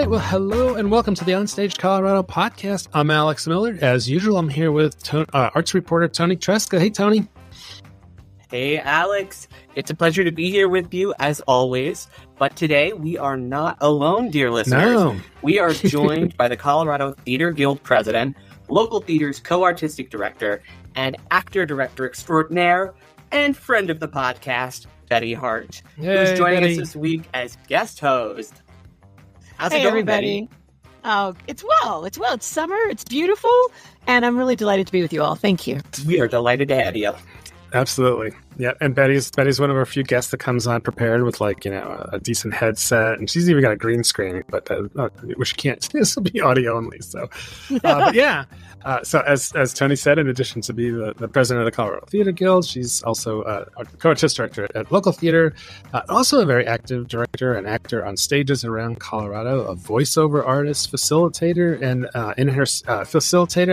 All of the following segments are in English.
right, well, hello and welcome to the OnStage Colorado Podcast. I'm Alex Miller. As usual, I'm here with arts reporter Toni Tresca. Hey, Toni. Hey, Alex. It's a pleasure to be here with you, as always. But today, we are not alone, dear listeners. No. We are joined by the Colorado Theater Guild president, local theater's co-artistic director, and actor-director extraordinaire, and friend of the podcast, Betty Hart, who's joining us this week as guest host. How's it going, everybody? Betty? Oh, it's well. It's summer. It's beautiful. And I'm really delighted to be with you all. Thank you. We are delighted to have you. Absolutely. Yeah. And Betty's one of our few guests that comes on prepared with a decent headset. And she's even got a green screen, but which can't, this will be audio only. So, but yeah. So as Toni said, in addition to be the president of the Colorado Theater Guild, she's also a co-artist director at local theater, also a very active director and actor on stages around Colorado, a voiceover artist, facilitator, and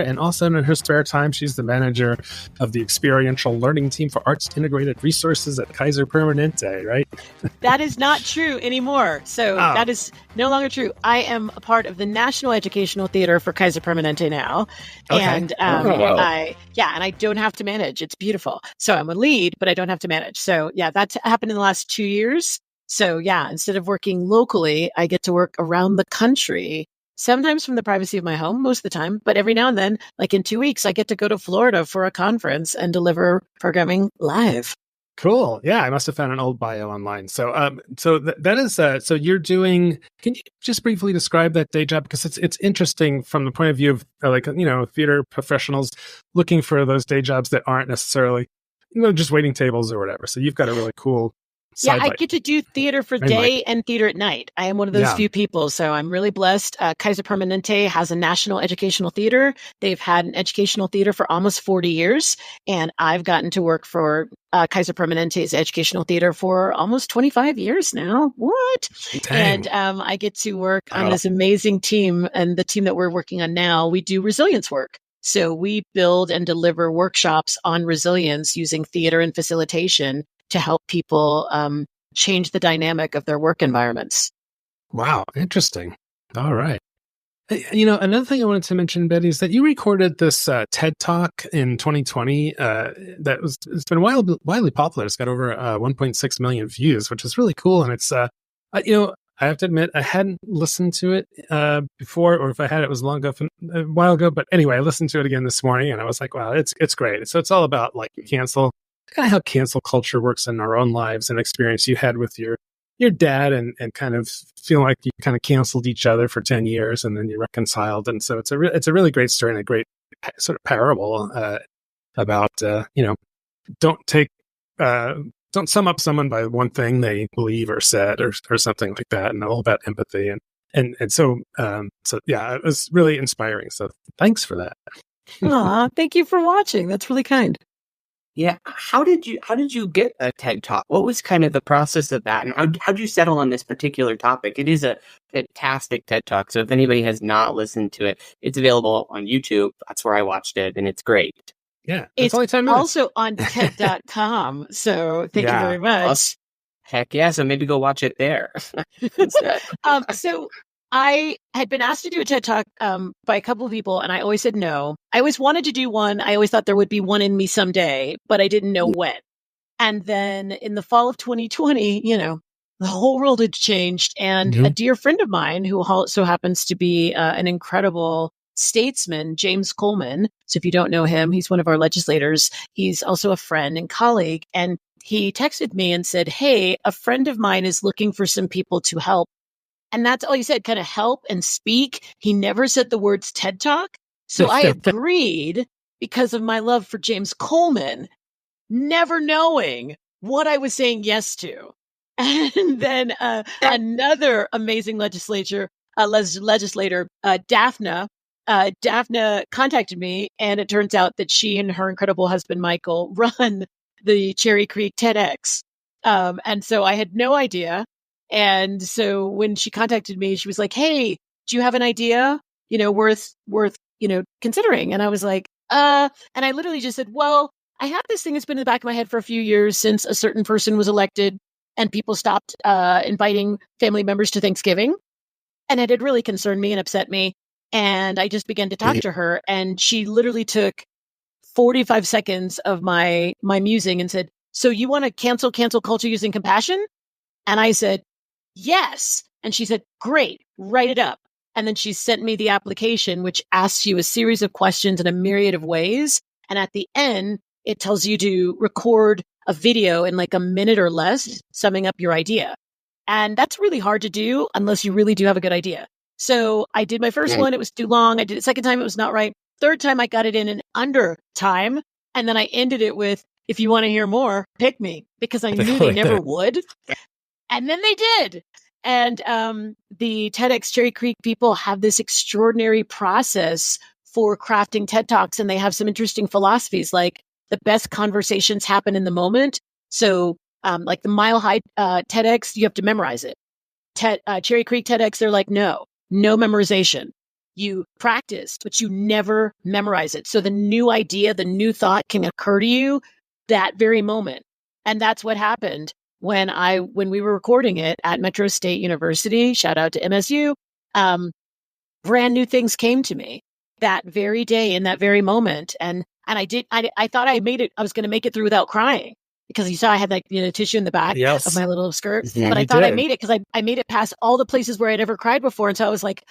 and also in her spare time, she's the manager of the experiential learning team for arts integrated resources at Kaiser Permanente, right? That is not true anymore. So that is no longer true. I am a part of the National Educational Theater for Kaiser Permanente now. Okay. And I don't have to manage. It's beautiful. So I'm a lead, but I don't have to manage. So yeah, that's happened in the last 2 years. So yeah, instead of working locally, I get to work around the country, sometimes from the privacy of my home, most of the time. But every now and then, like in 2 weeks, I get to go to Florida for a conference and deliver programming live. Cool. Yeah, I must have found an old bio online. So, that is. So you're doing. Can you just briefly describe that day job, because it's interesting from the point of view of theater professionals looking for those day jobs that aren't necessarily just waiting tables or whatever. So you've got a really cool. Yeah, I get to do theater for day and theater at night. I am one of those few people, so I'm really blessed. Kaiser Permanente has a national educational theater. They've had an educational theater for almost 40 years, and I've gotten to work for Kaiser Permanente's educational theater for almost 25 years now. What? Dang. And I get to work on this amazing team, and the team that we're working on now, we do resilience work. So we build and deliver workshops on resilience using theater and facilitation to help people change the dynamic of their work environments. Wow, interesting. All right. Another thing I wanted to mention, Betty, is that you recorded this TED Talk in 2020 it's been widely popular. It's got over 1.6 million views, which is really cool. And it's, I have to admit, I hadn't listened to it before, or if I had, it was a while ago. But anyway, I listened to it again this morning, and I was like, wow, it's great. So it's all about kind of how cancel culture works in our own lives, and experience you had with your dad, and kind of feel like you kind of canceled each other for 10 years and then you reconciled. And so it's a really great story and a great sort of parable about, don't sum up someone by one thing they believe or said or something like that, and all about empathy. And so yeah, it was really inspiring. So thanks for that. Aw, thank you for watching. That's really kind. Yeah. How did you get a TED Talk? What was kind of the process of that? And how did you settle on this particular topic? It is a fantastic TED Talk. So if anybody has not listened to it, it's available on YouTube. That's where I watched it, and it's great. Yeah. It's only 10 minutes. Also on TED.com. So thank you very much. Heck yeah. So maybe go watch it there. So I had been asked to do a TED Talk by a couple of people, and I always said no. I always wanted to do one. I always thought there would be one in me someday, but I didn't know when. And then in the fall of 2020, the whole world had changed. And a dear friend of mine, who also happens to be an incredible statesman, James Coleman. So if you don't know him, he's one of our legislators. He's also a friend and colleague. And he texted me and said, hey, a friend of mine is looking for some people to help. And that's all he said, kind of help and speak. He never said the words TED Talk. So I agreed because of my love for James Coleman, never knowing what I was saying yes to. And then another amazing legislator, Daphne contacted me, and it turns out that she and her incredible husband, Michael, run the Cherry Creek TEDx. And so I had no idea. And so when she contacted me, she was like, hey, do you have an idea, worth considering? And I was like, and I literally just said, well, I have this thing that's been in the back of my head for a few years since a certain person was elected and people stopped inviting family members to Thanksgiving. And it had really concerned me and upset me. And I just began to talk to her, and she literally took 45 seconds of my musing and said, "So you want to cancel culture using compassion?" And I said, "Yes." And she said, "Great, write it up." And then she sent me the application, which asks you a series of questions in a myriad of ways. And at the end, it tells you to record a video in like a minute or less, summing up your idea. And that's really hard to do unless you really do have a good idea. So I did my first one. It was too long. I did it second time. It was not right. Third time, I got it in under time. And then I ended it with, "If you want to hear more, pick me," because I knew they never would. And then they did. And the TEDx Cherry Creek people have this extraordinary process for crafting TED Talks. And they have some interesting philosophies, like the best conversations happen in the moment. So like the Mile High TEDx, you have to memorize it. Cherry Creek TEDx, they're like, no memorization. You practice, but you never memorize it. So the new idea, the new thought can occur to you that very moment. And that's what happened when we were recording it at Metro State University. Shout out to MSU. Brand new things came to me that very day, in that very moment. And I thought I made it. I was going to make it through without crying, because you saw I had like, tissue in the back of my little skirt. Yeah, but I thought I made it because I made it past all the places where I'd ever cried before. And so I was like,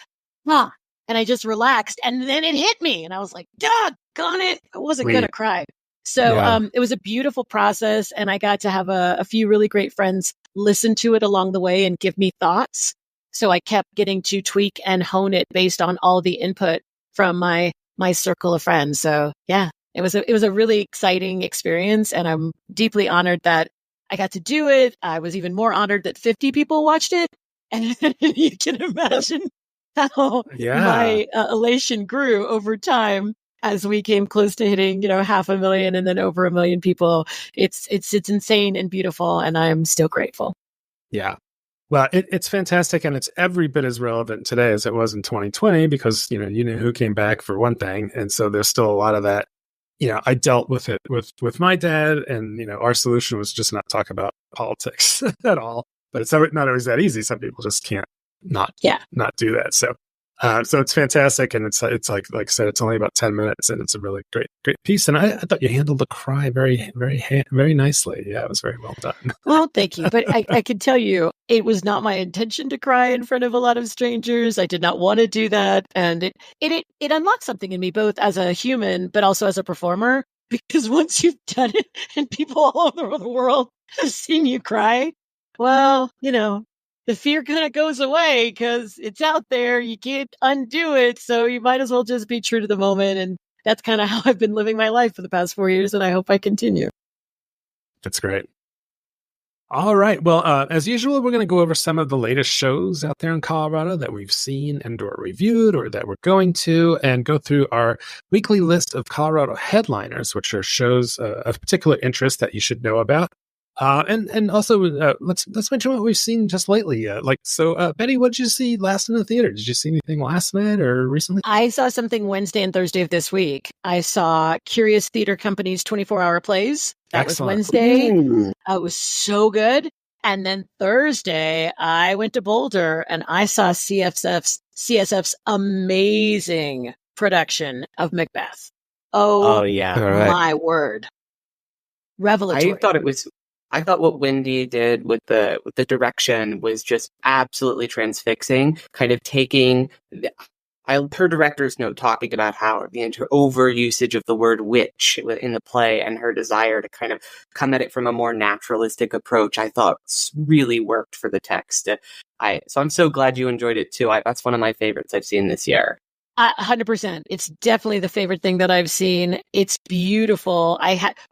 and I just relaxed, and then it hit me, and I was like, doggone it, I wasn't going to cry. So it was a beautiful process, and I got to have a few really great friends listen to it along the way and give me thoughts. So I kept getting to tweak and hone it based on all the input from my circle of friends. So yeah, it was a really exciting experience, and I'm deeply honored that I got to do it. I was even more honored that 50 people watched it, and you can imagine how my elation grew over time as we came close to hitting, 500,000 and then over 1 million people. It's insane and beautiful, and I'm still grateful. Yeah. Well, it's fantastic, and it's every bit as relevant today as it was in 2020, because, you know who came back, for one thing. And so there's still a lot of that. I dealt with it with my dad, and, our solution was just not talk about politics at all. But it's not always that easy. Some people just can't not do that. So it's fantastic. And it's like I said, it's only about 10 minutes, and it's a really great piece. And I thought you handled the cry very, very, very nicely. Yeah, it was very well done. Well, thank you. But I can tell you, it was not my intention to cry in front of a lot of strangers. I did not want to do that. And it unlocked something in me, both as a human, but also as a performer, because once you've done it and people all over the world have seen you cry, well, the fear kind of goes away because it's out there. You can't undo it. So you might as well just be true to the moment. And that's kind of how I've been living my life for the past 4 years. And I hope I continue. That's great. All right. Well, as usual, we're going to go over some of the latest shows out there in Colorado that we've seen and or reviewed, or that we're going to, and go through our weekly list of Colorado headliners, which are shows of particular interest that you should know about. And also, let's mention what we've seen just lately. Betty, what did you see last in the theater? Did you see anything last night or recently? I saw something Wednesday and Thursday of this week. I saw Curious Theater Company's 24-hour plays. That Excellent. was Wednesday. It was so good. And then Thursday, I went to Boulder and I saw CSF's amazing production of Macbeth. Oh yeah. My word. Revelatory. I thought what Wendy did with the direction was just absolutely transfixing, kind of taking her director's note talking about how the overusage of the word witch in the play, and her desire to kind of come at it from a more naturalistic approach, I thought really worked for the text. So I'm so glad you enjoyed it too. That's one of my favorites I've seen this year. 100%. It's definitely the favorite thing that I've seen. It's beautiful.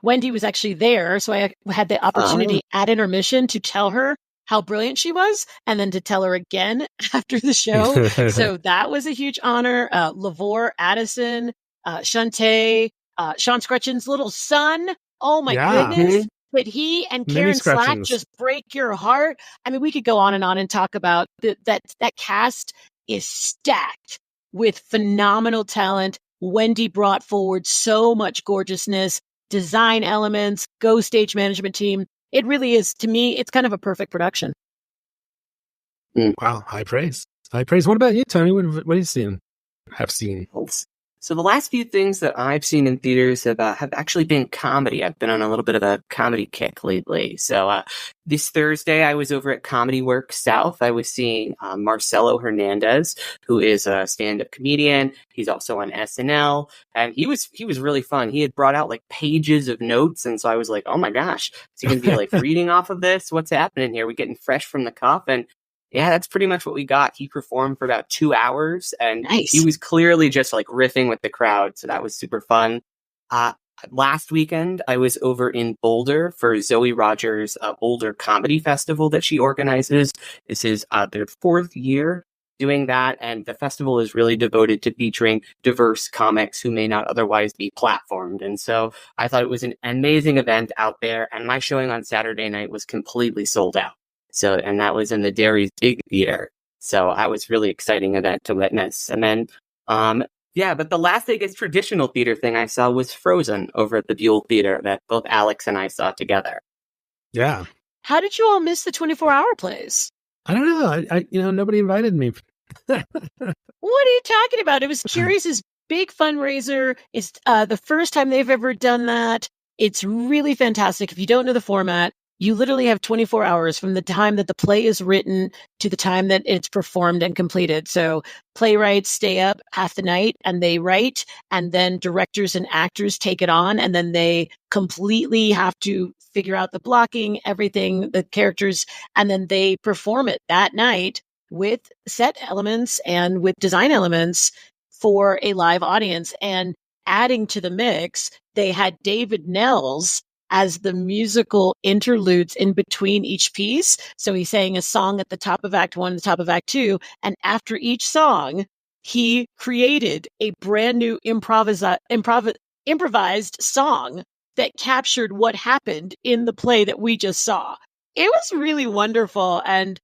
Wendy was actually there, so I had the opportunity at intermission to tell her how brilliant she was, and then to tell her again after the show. So that was a huge honor. Lavore Addison, Shantae, Sean Scretchen's little son. Oh my goodness. But he and Karen Slack just break your heart. I mean, we could go on and talk about that cast is stacked with phenomenal talent. Wendy brought forward so much gorgeousness, design elements, stage management team. It really is, to me, it's kind of a perfect production. Wow, high praise. High praise. What about you, Tony? What have you seen? Have seen? So the last few things that I've seen in theaters have actually been comedy. I've been on a little bit of a comedy kick lately. So this Thursday, I was over at Comedy Works South. I was seeing Marcelo Hernandez, who is a stand-up comedian. He's also on SNL, and he was really fun. He had brought out like pages of notes, and so I was like, oh my gosh, is he going to be like reading off of this? What's happening here? We getting fresh from the cuff? And yeah, that's pretty much what we got. He performed for about 2 hours, and Nice. he was clearly just like riffing with the crowd. So that was super fun. Last weekend, I was over in Boulder for Zoe Rogers' Boulder Comedy Festival that she organizes. This is their 4th year doing that, and the festival is really devoted to featuring diverse comics who may not otherwise be platformed. And so I thought it was an amazing event out there, and my showing on Saturday night was completely sold out. So, and that was in the Derry's Big Theater. So that was really exciting event to witness. And then, but the last, I guess, traditional theater thing I saw was Frozen over at the Buell Theater that both Alex and I saw together. Yeah. How did you all miss the 24-hour plays? I don't know. I nobody invited me. What are you talking about? It was Curious's big fundraiser. It's the first time they've ever done that. It's really fantastic. If you don't know the format, you literally have 24 hours from the time that the play is written to the time that it's performed and completed. So playwrights stay up half the night and they write, and then directors and actors take it on, and then they completely have to figure out the blocking, everything, the characters, and then they perform it that night with set elements and with design elements for a live audience. And adding to the mix, they had David Nels as the musical interludes in between each piece. So he sang a song at the top of Act 1, the top of Act 2, and after each song, he created a brand new improvised song that captured what happened in the play that we just saw. It was really wonderful, and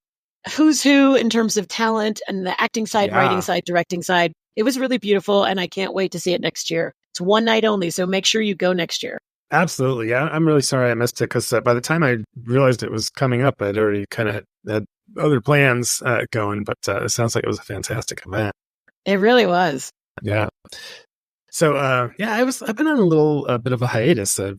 who's who in terms of talent and the acting side, writing side, directing side. It was really beautiful, and I can't wait to see it next year. It's one night only, so make sure you go next year. Absolutely. Yeah. I'm really sorry I missed it because by the time I realized it was coming up, I'd already kind of had other plans going, but it sounds like it was a fantastic event. It really was. Yeah. So, I've been on a little bit of a hiatus. I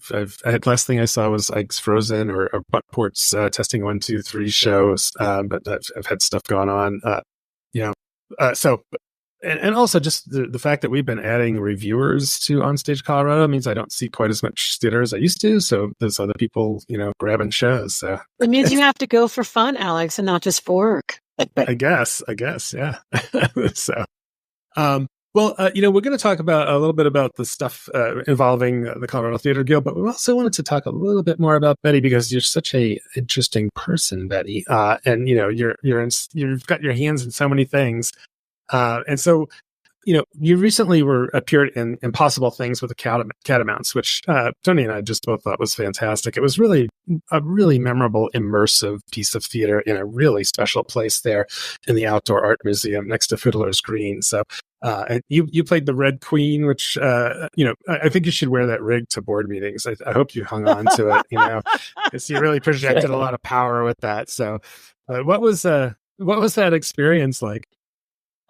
had last thing I saw was Ike's Frozen or Buckport's Testing 1, 2, 3 shows. But I've had stuff going on, And also just the fact that we've been adding reviewers to OnStage Colorado means I don't see quite as much theater as I used to. So there's other people, grabbing shows. So it means you have to go for fun, Alex, and not just for work. I guess, yeah. So, we're going to talk about a little bit about the stuff involving the Colorado Theater Guild, but we also wanted to talk a little bit more about Betty because you're such a interesting person, Betty. And you've got your hands in so many things. And so, you recently appeared in Impossible Things with the Catamounts, which Tony and I just both thought was fantastic. It was really a really memorable, immersive piece of theater in a really special place there in the Outdoor Art Museum next to Fiddler's Green. So, and you played the Red Queen, which, I think you should wear that rig to board meetings. I hope you hung on to it, because you really projected a lot of power with that. So, what was that experience like?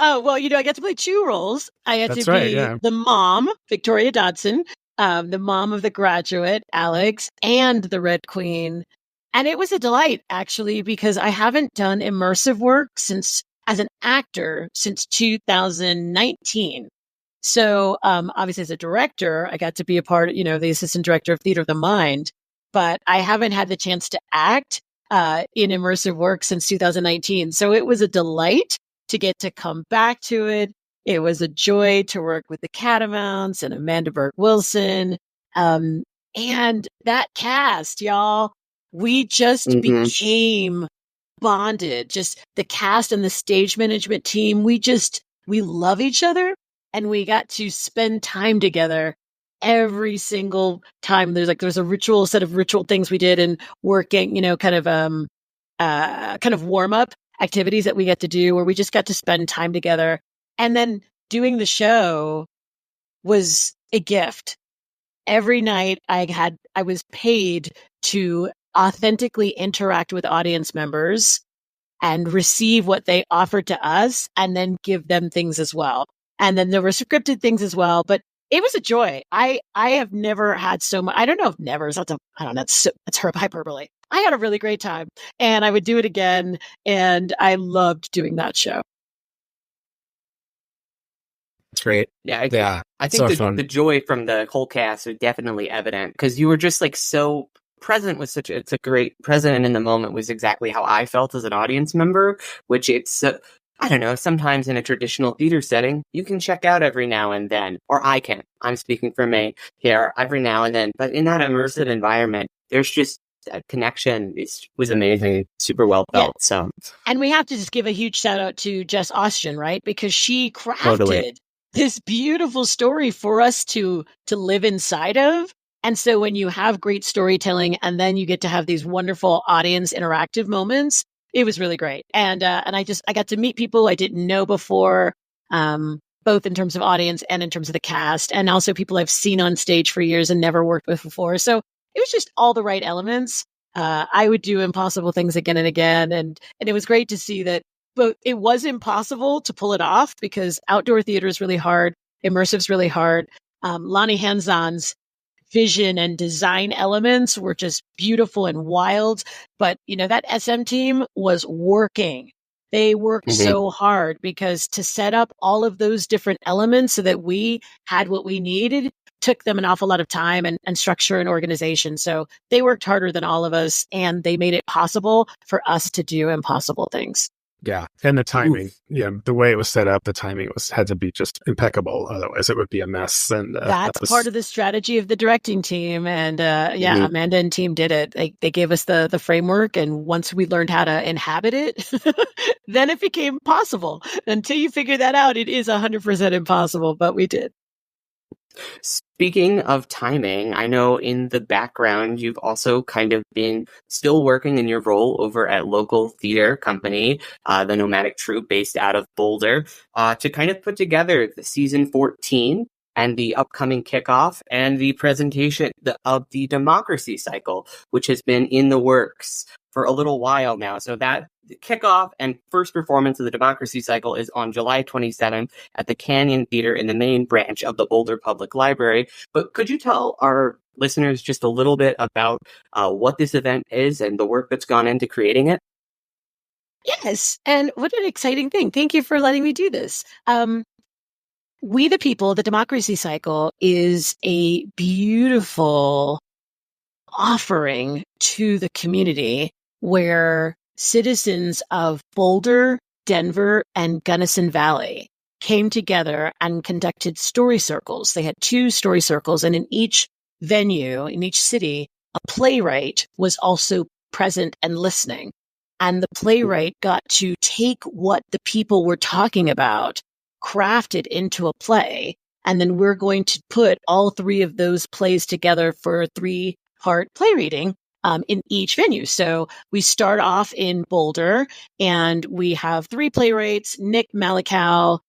Oh, well, I got to play 2 roles. I had to be the mom, Victoria Dodson, the mom of the graduate, Alex, and the Red Queen. And it was a delight, actually, because I haven't done immersive work as an actor since 2019. So obviously as a director, I got to be a part, the assistant director of Theater of the Mind, but I haven't had the chance to act in immersive work since 2019. So it was a delight to get to come back to it. It was a joy to work with the Catamounts and Amanda Burke-Wilson. And that cast, y'all, we just became bonded. Just the cast and the stage management team, we love each other, and we got to spend time together every single time. There's a set of ritual things we did and working, kind of warm up activities that we get to do where we just got to spend time together. And then doing the show was a gift. Every night I was paid to authentically interact with audience members and receive what they offered to us and then give them things as well. And then there were scripted things as well, but it was a joy. I have never had so much. I don't know if never is. I don't know. That's hyperbole. I had a really great time and I would do it again. And I loved doing that show. It's great. Yeah. I so think the joy from the whole cast was definitely evident because you were just like so present with it's a great present in the moment was exactly how I felt as an audience member, which it's, I don't know, sometimes in a traditional theater setting, you can check out every now and then, or I can. I'm speaking for me here every now and then, but in that immersive environment, there's just that connection was amazing, super well felt. Yeah. So, and we have to just give a huge shout out to Jess Austin, right? Because she crafted this beautiful story for us to live inside of. And so when you have great storytelling and then you get to have these wonderful audience interactive moments, it was really great. And I got to meet people I didn't know before, both in terms of audience and in terms of the cast, and also people I've seen on stage for years and never worked with before. So it was just all the right elements. I would do impossible things again and again. And it was great to see that, but it was impossible to pull it off because outdoor theater is really hard. Immersive's really hard. Lonnie Hands-on's vision and design elements were just beautiful and wild. But, that SM team was working. They worked so hard because to set up all of those different elements so that we had what we needed took them an awful lot of time and structure and organization. So they worked harder than all of us and they made it possible for us to do impossible things. Yeah. And the timing, the way it was set up, the timing had to be just impeccable. Otherwise it would be a mess. And that's part of the strategy of the directing team. And Amanda and team did it. They gave us the framework. And once we learned how to inhabit it, then it became possible. Until you figure that out, it is 100% impossible, but we did. Speaking of timing, I know in the background, you've also kind of been still working in your role over at local theater company, the Nomadic Troupe based out of Boulder, to kind of put together the season 14 and the upcoming kickoff and the presentation of the democracy cycle, which has been in the works for a little while now. So that the kickoff and first performance of the democracy cycle is on July 27th at the Canyon Theater in the main branch of the Boulder Public Library. But could you tell our listeners just a little bit about what this event is and the work that's gone into creating it? Yes. And what an exciting thing. Thank you for letting me do this. We the People, the democracy cycle is a beautiful offering to the community where citizens of Boulder, Denver, and Gunnison Valley came together and conducted story circles. They had 2 story circles, and in each venue, in each city, a playwright was also present and listening. And the playwright got to take what the people were talking about, craft it into a play, and then we're going to put all 3 of those plays together for a 3-part play reading in each venue. So we start off in Boulder, and we have 3 playwrights, Nick Malikow,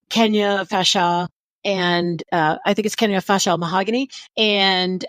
Kenya Fashaw, and I think it's Kenya Fashaw Mahogany, and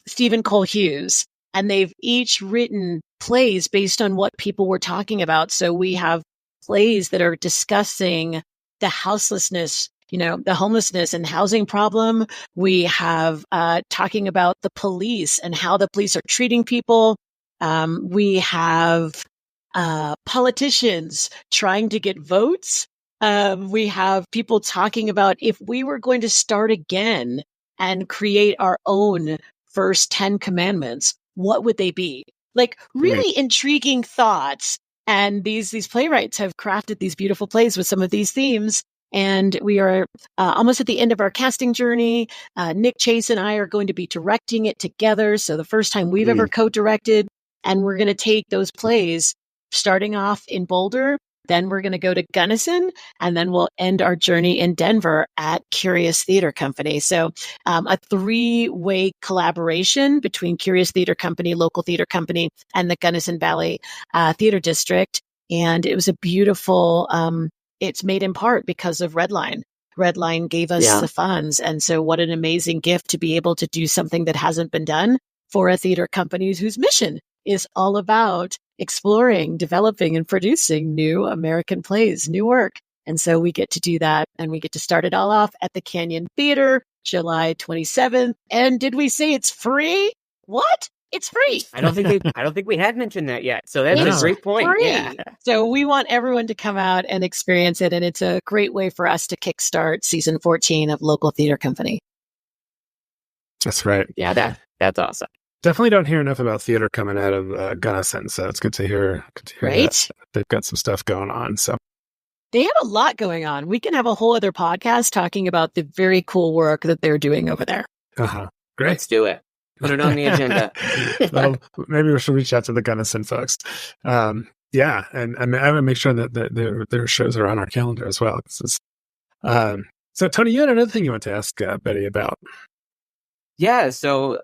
Stephen Cole Hughes. And they've each written plays based on what people were talking about. So we have plays that are discussing the houselessness, the homelessness and housing problem. We have talking about the police and how the police are treating people. We have politicians trying to get votes. We have people talking about if we were going to start again and create our own first 10 commandments, what would they be? Like really intriguing thoughts. And these playwrights have crafted these beautiful plays with some of these themes. And we are almost at the end of our casting journey. Nick Chase and I are going to be directing it together. So the first time we've ever co-directed. And we're going to take those plays starting off in Boulder. Then we're going to go to Gunnison, and then we'll end our journey in Denver at Curious Theater Company. So a 3-way collaboration between Curious Theater Company, local theater company, and the Gunnison Valley Theater District. And it was a beautiful, it's made in part because of Redline. Redline gave us the funds. And so what an amazing gift to be able to do something that hasn't been done for a theater company whose mission is all about exploring, developing, and producing new American plays, new work. And so we get to do that, and we get to start it all off at the Canyon Theater, July 27th. And did we say it's free? What? It's free. I don't think we had mentioned that yet. So that's a great point. Free. Yeah. So we want everyone to come out and experience it. And it's a great way for us to kickstart season 14 of Local Theater Company. That's right. Yeah, that's awesome. Definitely don't hear enough about theater coming out of Gunnison, so it's good to hear. Right? That they've got some stuff going on. So they have a lot going on. We can have a whole other podcast talking about the very cool work that they're doing over there. Great. Let's do it. Put it on the agenda. Well, maybe we should reach out to the Gunnison folks. Yeah, and I would make sure that their shows are on our calendar as well. So, Toni, you had another thing you want to ask Betty about. Yeah, so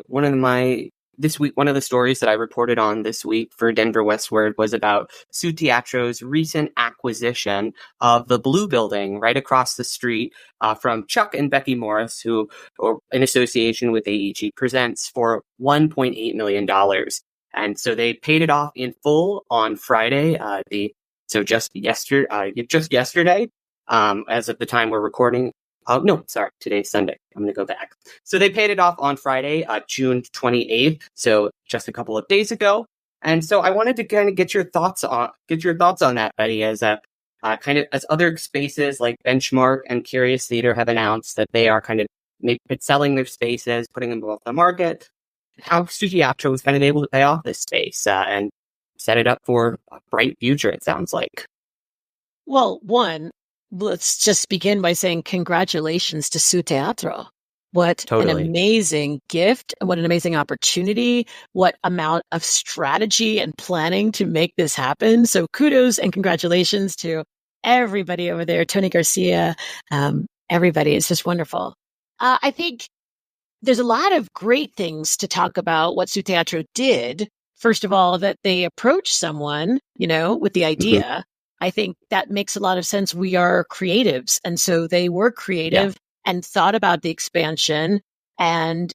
one of the stories that I reported on this week for Denver Westward was about Su Teatro's recent acquisition of the Blue Building right across the street from Chuck and Becky Morris, who, or in association with AEG Presents, for $1.8 million. And so they paid it off in full on Friday. Just yesterday, as of the time we're recording. No, sorry, today's Sunday. I'm going to go back. So they paid it off on Friday, June 28th. So just a couple of days ago. And so I wanted to kind of get your thoughts on that, Betty, as as other spaces like Benchmark and Curious Theater have announced that they are kind of selling their spaces, putting them off the market. How Su Teatro was kind of able to pay off this space and set it up for a bright future, it sounds like. Well, let's just begin by saying congratulations to Su Teatro. What an amazing gift, what an amazing opportunity, what amount of strategy and planning to make this happen. So kudos and congratulations to everybody over there, Toni Garcia, everybody. It's just wonderful. I think there's a lot of great things to talk about what Su Teatro did. First of all, that they approached someone, with the idea. Mm-hmm. I think that makes a lot of sense. We are creatives. And so they were creative and thought about the expansion, and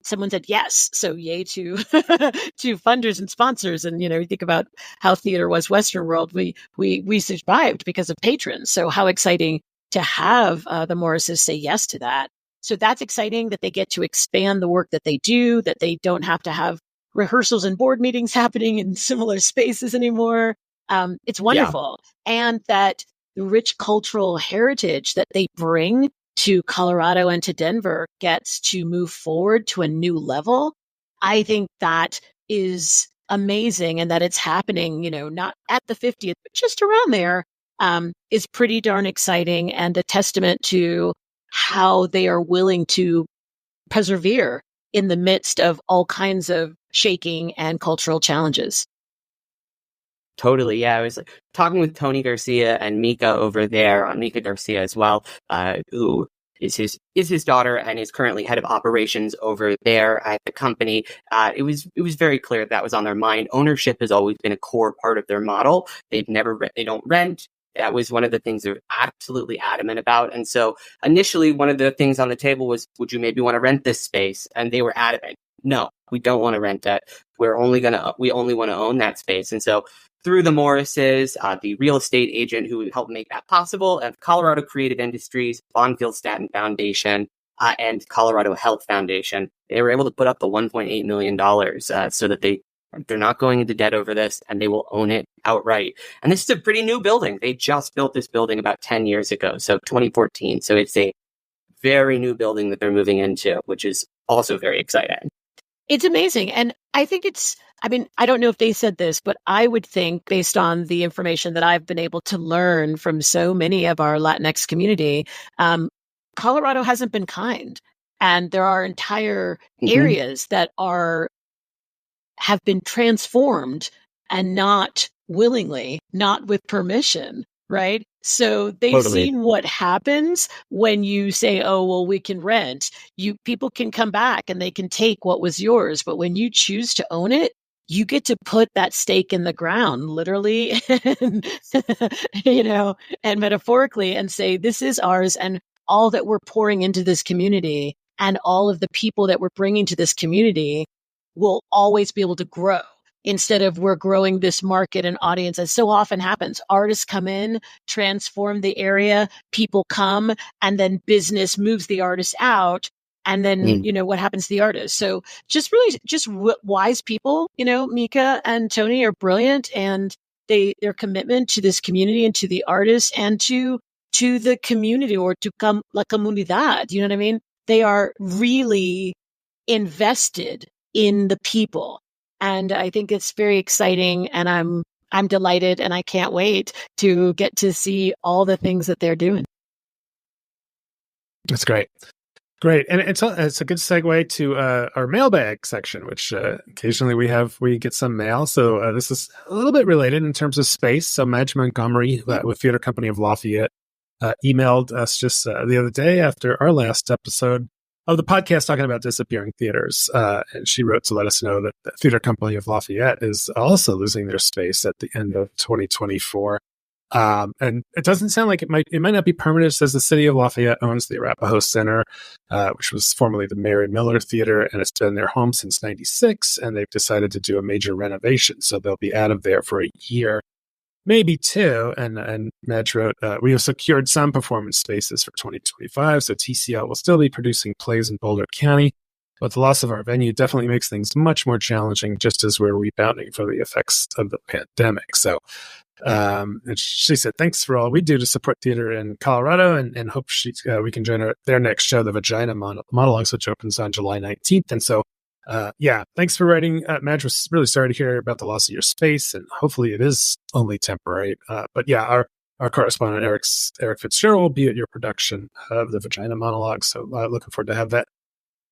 someone said yes. So yay to to funders and sponsors. And, you think about how theater was Western World. We survived because of patrons. So how exciting to have the Morrises say yes to that. So that's exciting that they get to expand the work that they do, that they don't have to have rehearsals and board meetings happening in similar spaces anymore. It's wonderful. Yeah. And that the rich cultural heritage that they bring to Colorado and to Denver gets to move forward to a new level. I think that is amazing, and that it's happening, not at the 50th, but just around there, is pretty darn exciting, and a testament to how they are willing to persevere in the midst of all kinds of shaking and cultural challenges. Totally. Yeah. I was talking with Toni Garcia and Mika over there, on Mika Garcia as well, who is his daughter and is currently head of operations over there at the company. It was very clear that was on their mind. Ownership has always been a core part of their model. They don't rent. That was one of the things they're absolutely adamant about. And so initially, one of the things on the table was, would you maybe want to rent this space? And they were adamant. No, we don't want to rent that. We only want to own that space. And so through the Morrises, the real estate agent who helped make that possible, and Colorado Creative Industries, Bonfield Stanton Foundation, and Colorado Health Foundation, they were able to put up the $1.8 million so that they're not going into debt over this, and they will own it outright. And this is a pretty new building. They just built this building about 10 years ago, so 2014. So it's a very new building that they're moving into, which is also very exciting. It's amazing. And I think I don't know if they said this, but I would think, based on the information that I've been able to learn from so many of our Latinx community, Colorado hasn't been kind. And there are entire areas that have been transformed, and not willingly, not with permission, right? So they've seen what happens when you say, oh, well, we can rent. People can come back and they can take what was yours. But when you choose to own it, you get to put that stake in the ground, literally, and metaphorically, and say, this is ours, and all that we're pouring into this community and all of the people that we're bringing to this community, will always be able to grow instead of we're growing this market and audience, as so often happens. Artists come in, transform the area, people come, and then business moves the artist out. And then, what happens to the artist? So just really wise people, Mika and Toni are brilliant, and their commitment to this community and to the artists and to the community, or to la comunidad, you know what I mean? They are really invested in the people. And I think it's very exciting, and I'm delighted, and I can't wait to get to see all the things that they're doing. That's great. Great. And it's a good segue to our mailbag section, which occasionally we get some mail. So this is a little bit related in terms of space. So Madge Montgomery with Theater Company of Lafayette emailed us just the other day after our last episode of the podcast talking about disappearing theaters. And she wrote to let us know that the Theater Company of Lafayette is also losing their space at the end of 2024. And it doesn't sound like it might not be permanent. It says the city of Lafayette owns the Arapahoe Center, which was formerly the Mary Miller Theater, and it's been their home since '96. And they've decided to do a major renovation, so they'll be out of there for a year, maybe two. And Madge wrote, "We have secured some performance spaces for 2025, so TCL will still be producing plays in Boulder County. But the loss of our venue definitely makes things much more challenging, just as we're rebounding from the effects of the pandemic." So. And she said, "Thanks for all we do to support theater in Colorado, and hope we can join their next show, The Vagina Monologues, which opens on July 19th. And so, thanks for writing. Madge, was really sorry to hear about the loss of your space, and hopefully it is only temporary. But yeah, our correspondent, Eric Fitzgerald, will be at your production of The Vagina Monologues. So looking forward to have that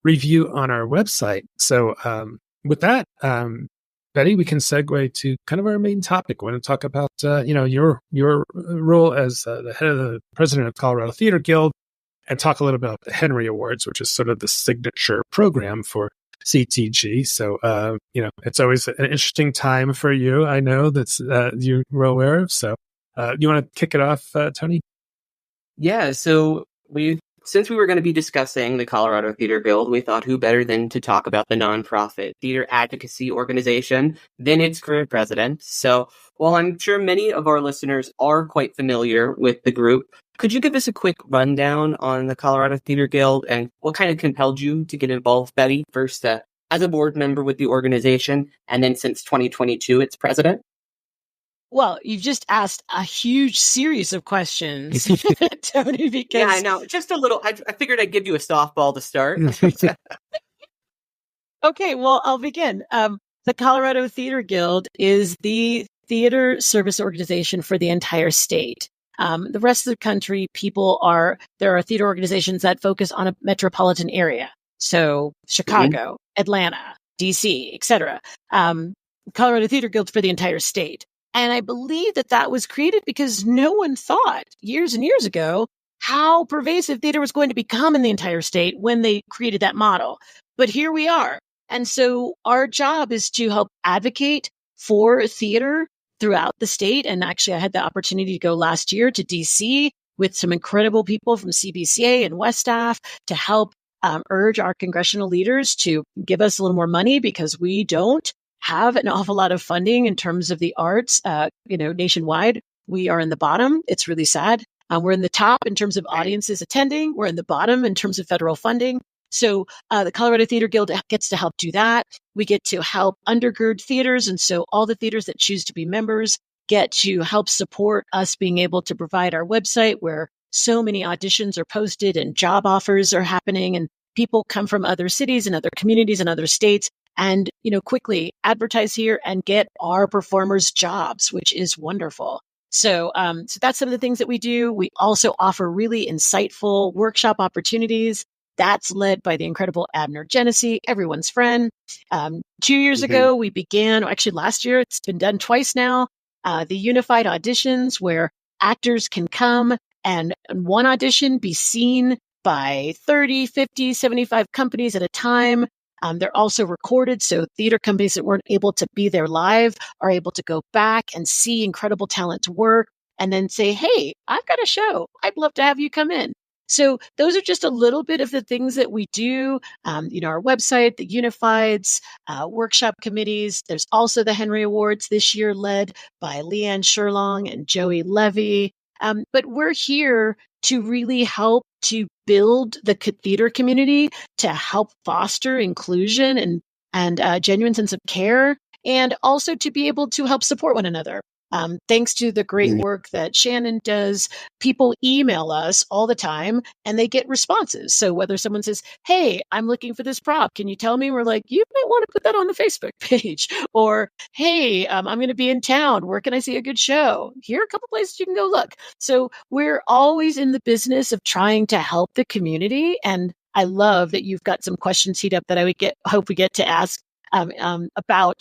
review on our website. So with that, Betty, we can segue to kind of our main topic. We want to talk about, your role as the head of the president of Colorado Theater Guild, and talk a little bit about the Henry Awards, which is sort of the signature program for CTG. So, it's always an interesting time for you. I know that's you're well aware of. So, you want to kick it off, Toni? Yeah. So since we were going to be discussing the Colorado Theater Guild, we thought who better than to talk about the nonprofit theater advocacy organization than its current president. So while I'm sure many of our listeners are quite familiar with the group, could you give us a quick rundown on the Colorado Theater Guild and what kind of compelled you to get involved, Betty, first as a board member with the organization, and then since 2022, its president? Well, you've just asked a huge series of questions, Toni, because... Yeah, I know. Just a little. I figured I'd give you a softball to start. Okay, well, I'll begin. The Colorado Theater Guild is the theater service organization for the entire state. The rest of the country, there are theater organizations that focus on a metropolitan area. So Chicago, Atlanta, DC, etc. Colorado Theater Guild for the entire state. And I believe that was created because no one thought years and years ago how pervasive theater was going to become in the entire state when they created that model. But here we are. And so our job is to help advocate for theater throughout the state. And actually, I had the opportunity to go last year to DC with some incredible people from CBCA and West Staff to help urge our congressional leaders to give us a little more money, because we don't have an awful lot of funding in terms of the arts, nationwide. We are in the bottom. It's really sad. We're in the top in terms of audiences attending. We're in the bottom in terms of federal funding. So the Colorado Theater Guild gets to help do that. We get to help undergird theaters. And so all the theaters that choose to be members get to help support us being able to provide our website, where so many auditions are posted and job offers are happening, and people come from other cities and other communities and other states and, quickly advertise here and get our performers jobs, which is wonderful. So that's some of the things that we do. We also offer really insightful workshop opportunities. That's led by the incredible Abner Genesee, everyone's friend. 2 years ago, we began, actually last year, it's been done twice now, the unified auditions, where actors can come and in one audition be seen by 30, 50, 75 companies at a time. They're also recorded, so theater companies that weren't able to be there live are able to go back and see incredible talent work and then say, hey, I've got a show. I'd love to have you come in. So those are just a little bit of the things that we do. Our website, the Unifieds, workshop committees. There's also the Henry Awards this year led by Leanne Sherlong and Joey Levy. But we're here to really help to build the theater community, to help foster inclusion and a genuine sense of care, and also to be able to help support one another. Thanks to the great work that Shannon does, people email us all the time and they get responses. So whether someone says, hey, I'm looking for this prop, can you tell me? We're like, you might want to put that on the Facebook page. Or, hey, I'm going to be in town. Where can I see a good show? Here are a couple places you can go look. So we're always in the business of trying to help the community. And I love that you've got some questions teed up that hope we get to ask about,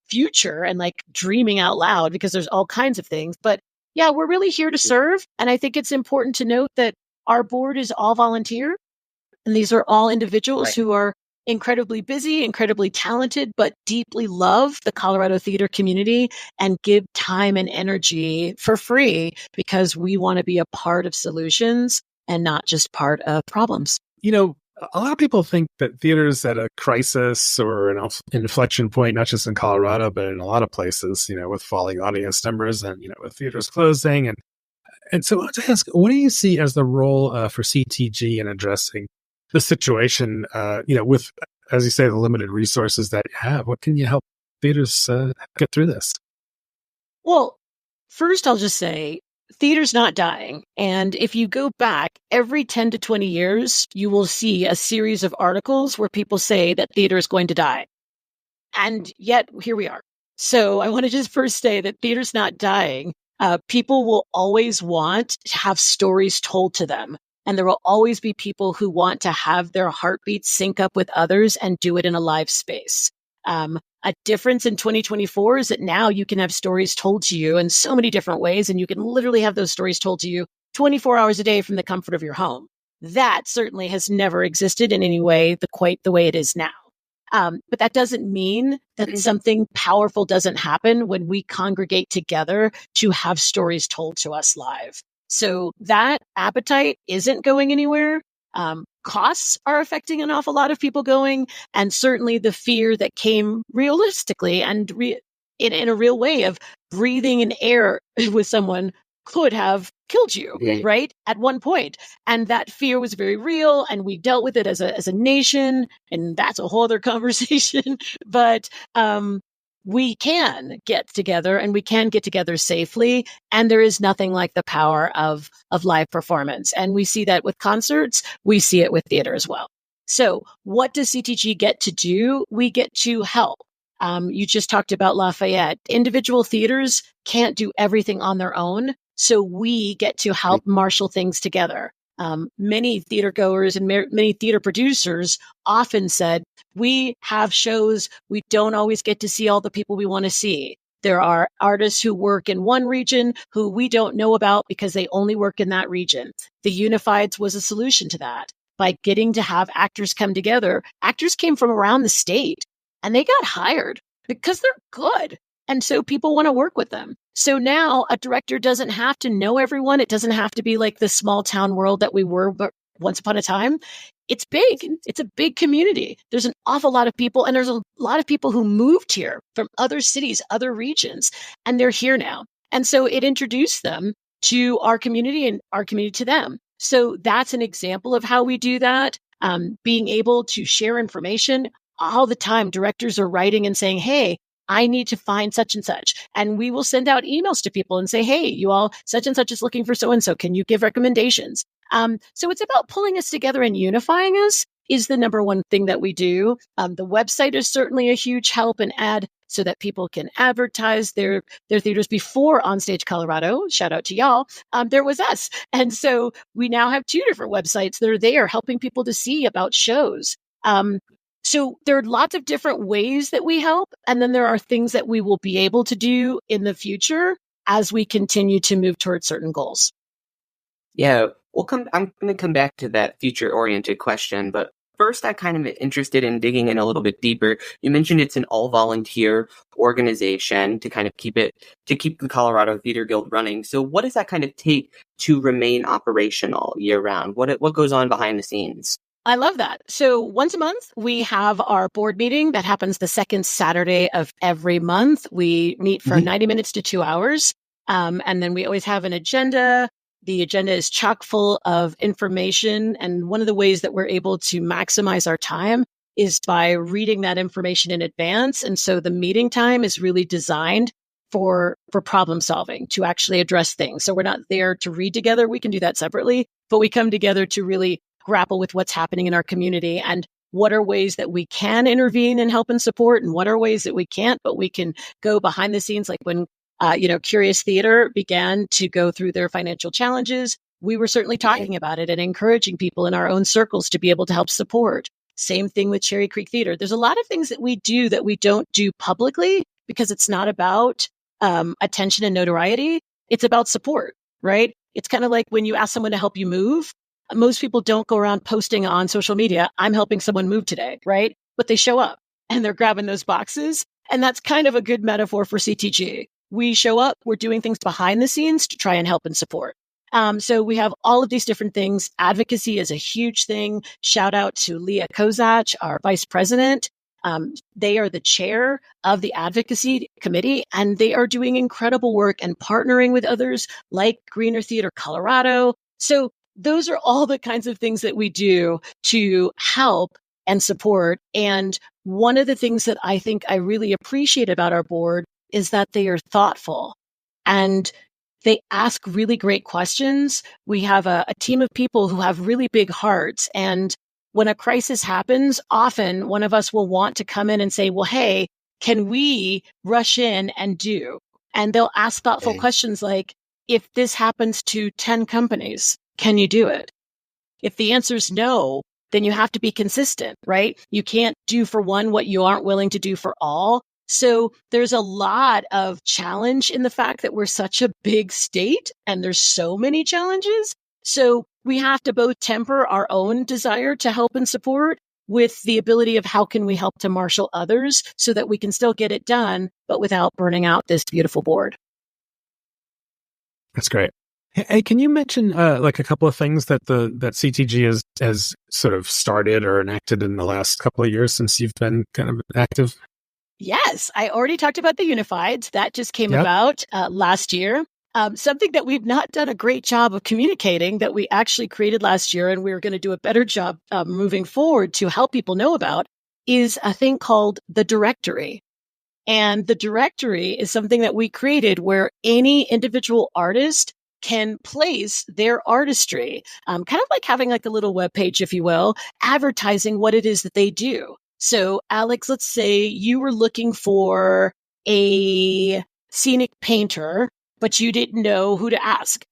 future and like dreaming out loud, because there's all kinds of things. But yeah, we're really here to serve. And I think it's important to note that our board is all volunteer. And these are all individuals who are incredibly busy, incredibly talented, but deeply love the Colorado theater community and give time and energy for free because we want to be a part of solutions and not just part of problems. A lot of people think that theater's at a crisis or an inflection point, not just in Colorado, but in a lot of places, with falling audience numbers and, with theaters closing. And so I want to ask, what do you see as the role for CTG in addressing the situation, with, as you say, the limited resources that you have? What can you help theaters get through this? Well, first, I'll just say, theater's not dying. And if you go back every 10 to 20 years, you will see a series of articles where people say that theater is going to die. And yet here we are. So I want to just first say that theater's not dying. People will always want to have stories told to them. And there will always be people who want to have their heartbeats sync up with others and do it in a live space. A difference in 2024 is that now you can have stories told to you in so many different ways, and you can literally have those stories told to you 24 hours a day from the comfort of your home. That certainly has never existed in any way quite the way it is now. But that doesn't mean that something powerful doesn't happen when we congregate together to have stories told to us live. So that appetite isn't going anywhere. Costs are affecting an awful lot of people going, and certainly the fear that came realistically and in a real way of breathing in air with someone could have killed you, right? At one point. And that fear was very real, and we dealt with it as a nation, and that's a whole other conversation. But we can get together, and we can get together safely. And there is nothing like the power of live performance. And we see that with concerts. We see it with theater as well. So what does CTG get to do? We get to help. You just talked about Lafayette. Individual theaters can't do everything on their own. So we get to help marshal things together. Many theater goers and many theater producers often said, we have shows, we don't always get to see all the people we want to see. There are artists who work in one region who we don't know about because they only work in that region. The Unifieds was a solution to that. By getting to have actors come together, actors came from around the state and they got hired because they're good. And so people want to work with them. So now a director doesn't have to know everyone. It doesn't have to be like the small town world that we were once upon a time. It's big. It's a big community. There's an awful lot of people, and there's a lot of people who moved here from other cities, other regions, and they're here now. And so it introduced them to our community and our community to them. So that's an example of how we do that. Being able to share information all the time. Directors are writing and saying, hey, I need to find such and such. And we will send out emails to people and say, hey, you all, such and such is looking for so-and-so. Can you give recommendations? So it's about pulling us together and unifying us is the number one thing that we do. The website is certainly a huge help and add so that people can advertise their theaters. Before OnStage Colorado, shout out to y'all, there was us. And so we now have 2 different websites that are there helping people to see about shows. So there are lots of different ways that we help. And then there are things that we will be able to do in the future as we continue to move towards certain goals. Yeah, I'm going to come back to that future-oriented question, but First, I'm kind of interested in digging in a little bit deeper. You mentioned it's an all-volunteer organization to kind of keep the Colorado Theater Guild running. So what does that kind of take to remain operational year-round? What goes on behind the scenes? I love that. So once a month, we have our board meeting that happens the second Saturday of every month. We meet for 90 minutes to 2 hours. And then we always have an agenda. The agenda is chock full of information. And one of the ways that we're able to maximize our time is by reading that information in advance. And so the meeting time is really designed for problem solving, to actually address things. So we're not there to read together. We can do that separately, but we come together to really grapple with what's happening in our community and what are ways that we can intervene and help and support, and what are ways that we can't, but we can go behind the scenes. Like when Curious Theater began to go through their financial challenges, we were certainly talking about it and encouraging people in our own circles to be able to help support. Same thing with Cherry Creek Theater. There's a lot of things that we do that we don't do publicly because it's not about attention and notoriety. It's about support, right? It's kind of like when you ask someone to help you move. Most people don't go around posting on social media, I'm helping someone move today, right? But they show up and they're grabbing those boxes. And that's kind of a good metaphor for CTG. We show up, we're doing things behind the scenes to try and help and support. So we have all of these different things. Advocacy is a huge thing. Shout out to Leah Kozach, our vice president. They are the chair of the advocacy committee, and they are doing incredible work and partnering with others like Greener Theater Colorado. So those are all the kinds of things that we do to help and support. And one of the things that I think I really appreciate about our board is that they are thoughtful and they ask really great questions. We have a team of people who have really big hearts. And when a crisis happens, often one of us will want to come in and say, well, hey, can we rush in and do? And they'll ask thoughtful questions like, if this happens to 10 companies, can you do it? If the answer is no, then you have to be consistent, right? You can't do for one what you aren't willing to do for all. So there's a lot of challenge in the fact that we're such a big state and there's so many challenges. So we have to both temper our own desire to help and support with the ability of how can we help to marshal others so that we can still get it done, but without burning out this beautiful board. That's great. Hey, can you mention like a couple of things that that CTG has sort of started or enacted in the last couple of years since you've been kind of active? Yes, I already talked about the Unifieds. That just came about last year. Something that we've not done a great job of communicating that we actually created last year, and we're going to do a better job moving forward to help people know about, is a thing called the directory. And the directory is something that we created where any individual artist can place their artistry, kind of like having like a little web page, if you will, advertising what it is that they do. So, Alex, let's say you were looking for a scenic painter, but you didn't know who to ask.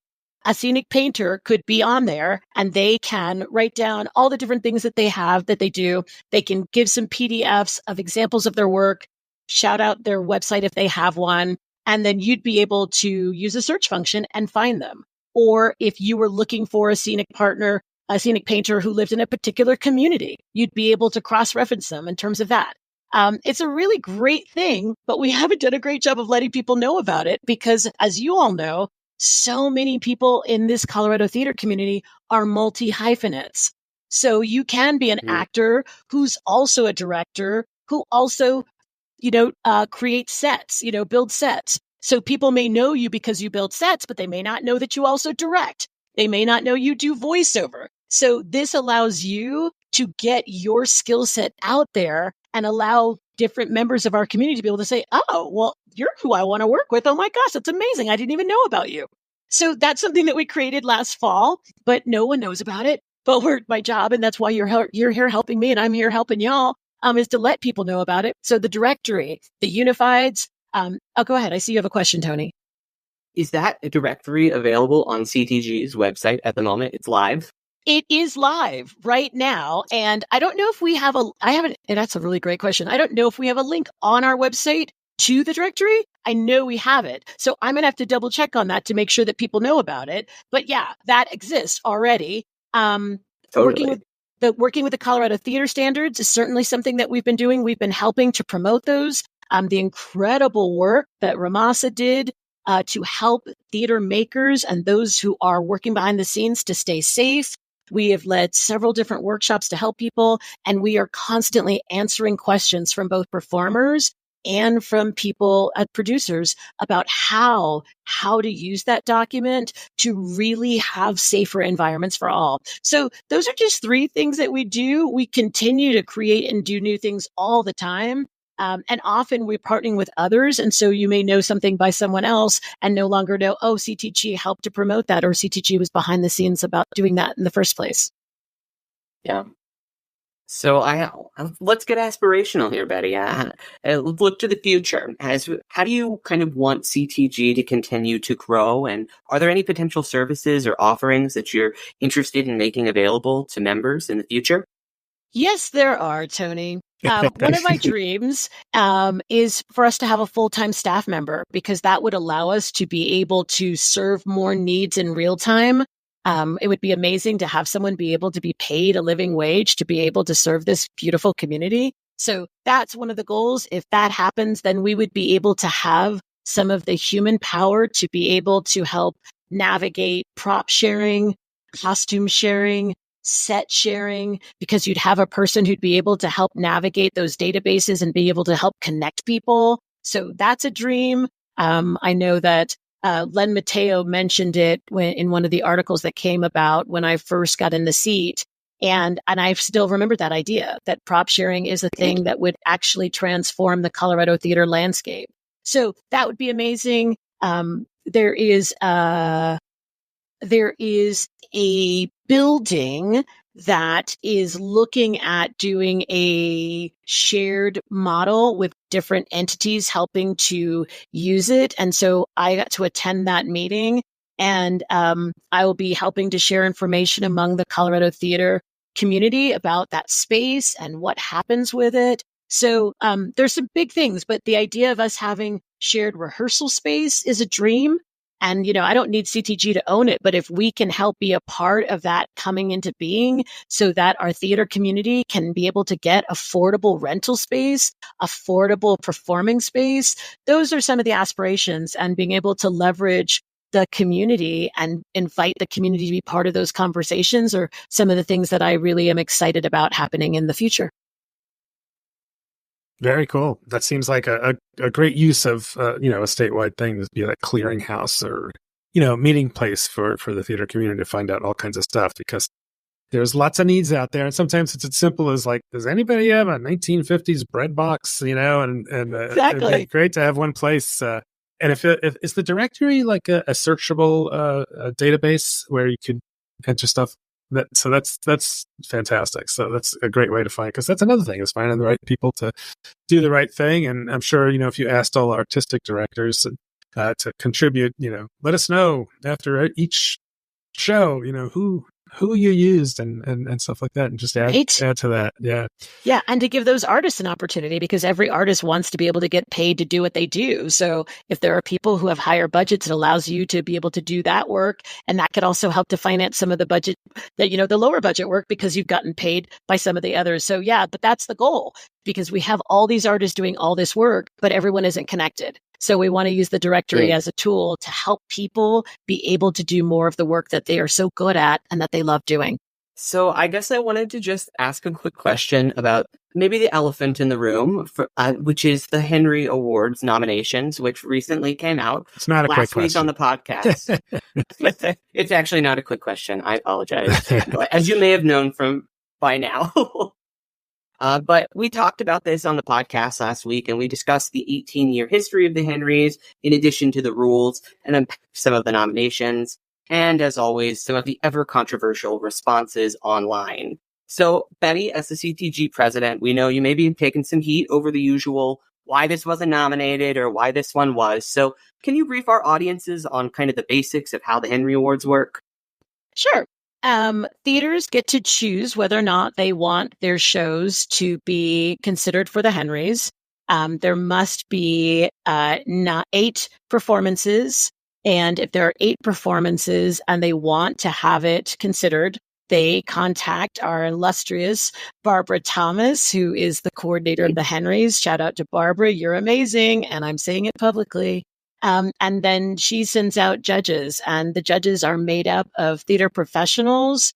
A scenic painter could be on there and they can write down all the different things that they have, that they do. They can give some PDFs of examples of their work, shout out their website if they have one, and then you'd be able to use a search function and find them. Or if you were looking for a scenic partner, a scenic painter who lived in a particular community, you'd be able to cross-reference them in terms of that. It's a really great thing, but we haven't done a great job of letting people know about it because, as you all know, so many people in this Colorado theater community are multi-hyphenates. So you can be an actor who's also a director, who also, create sets, build sets. So people may know you because you build sets, but they may not know that you also direct. They may not know you do voiceover. So this allows you to get your skill set out there and allow different members of our community to be able to say, oh, well, you're who I want to work with. Oh my gosh, that's amazing. I didn't even know about you. So that's something that we created last fall, but no one knows about it. But my job, and that's why you're here helping me and I'm here helping y'all, is to let people know about it. So the directory, the Unifieds, go ahead. I see you have a question, Toni. Is that a directory available on CTG's website at the moment? It's live? It is live right now. And I don't know if we have and that's a really great question. I don't know if we have a link on our website to the directory. I know we have it. So I'm going to have to double check on that to make sure that people know about it. But yeah, that exists already. Totally. Working with the working with the Colorado Theater Standards is certainly something that we've been doing. We've been helping to promote those. The incredible work that Ramasa did to help theater makers and those who are working behind the scenes to stay safe. We have led several different workshops to help people, and we are constantly answering questions from both performers and from people at producers about how to use that document to really have safer environments for all. So those are just 3 things that we do. We continue to create and do new things all the time. And often we're partnering with others. And so you may know something by someone else and no longer know, oh, CTG helped to promote that, or CTG was behind the scenes about doing that in the first place. Yeah. So let's get aspirational here, Betty. Look to the future. How do you kind of want CTG to continue to grow? And are there any potential services or offerings that you're interested in making available to members in the future? Yes, there are, Toni. One of my dreams is for us to have a full-time staff member, because that would allow us to be able to serve more needs in real time. It would be amazing to have someone be able to be paid a living wage to be able to serve this beautiful community. So that's one of the goals. If that happens, then we would be able to have some of the human power to be able to help navigate prop sharing, costume sharing, set sharing, because you'd have a person who'd be able to help navigate those databases and be able to help connect people. So that's a dream. I know that Len Mateo mentioned it in one of the articles that came about when I first got in the seat. And I still remember that idea that prop sharing is a thing that would actually transform the Colorado theater landscape. So that would be amazing. There is a building that is looking at doing a shared model with different entities helping to use it. And so I got to attend that meeting, and I will be helping to share information among the Colorado theater community about that space and what happens with it. So there's some big things, but the idea of us having shared rehearsal space is a dream. And, I don't need CTG to own it, but if we can help be a part of that coming into being so that our theater community can be able to get affordable rental space, affordable performing space, those are some of the aspirations, and being able to leverage the community and invite the community to be part of those conversations are some of the things that I really am excited about happening in the future. Very cool. That seems like a great use of, a statewide thing to be that clearinghouse or, meeting place for the theater community to find out all kinds of stuff, because there's lots of needs out there. And sometimes it's as simple as like, does anybody have a 1950s bread box, and Exactly. It'd be great to have one place. And if is the directory like a searchable database where you could enter stuff? That's fantastic. So that's a great way to find, because that's another thing, is finding the right people to do the right thing. And I'm sure, if you asked all artistic directors to contribute, let us know after each show, who you used and stuff like that, and just add to that. Yeah. Yeah. And to give those artists an opportunity, because every artist wants to be able to get paid to do what they do. So if there are people who have higher budgets, it allows you to be able to do that work. And that could also help to finance some of the budget that, the lower budget work, because you've gotten paid by some of the others. So yeah, but that's the goal, because we have all these artists doing all this work, but everyone isn't connected. So we want to use the directory as a tool to help people be able to do more of the work that they are so good at and that they love doing. So I guess I wanted to just ask a quick question about maybe the elephant in the room, which is the Henry Awards nominations, which recently came out. It's not a quick question. Last week on the podcast. It's actually not a quick question. I apologize. As you may have known from by now. But we talked about this on the podcast last week, and we discussed the 18-year history of the Henrys, in addition to the rules and some of the nominations, and as always, some of the ever-controversial responses online. So, Betty, as the CTG president, we know you may be taking some heat over the usual why this wasn't nominated or why this one was. So, can you brief our audiences on kind of the basics of how the Henry Awards work? Sure. Theaters get to choose whether or not they want their shows to be considered for the Henrys. There must be 8 performances. And if there are 8 performances and they want to have it considered, they contact our illustrious Barbara Thomas, who is the coordinator of the Henrys. Shout out to Barbara. You're amazing. And I'm saying it publicly. And then she sends out judges, and the judges are made up of theater professionals,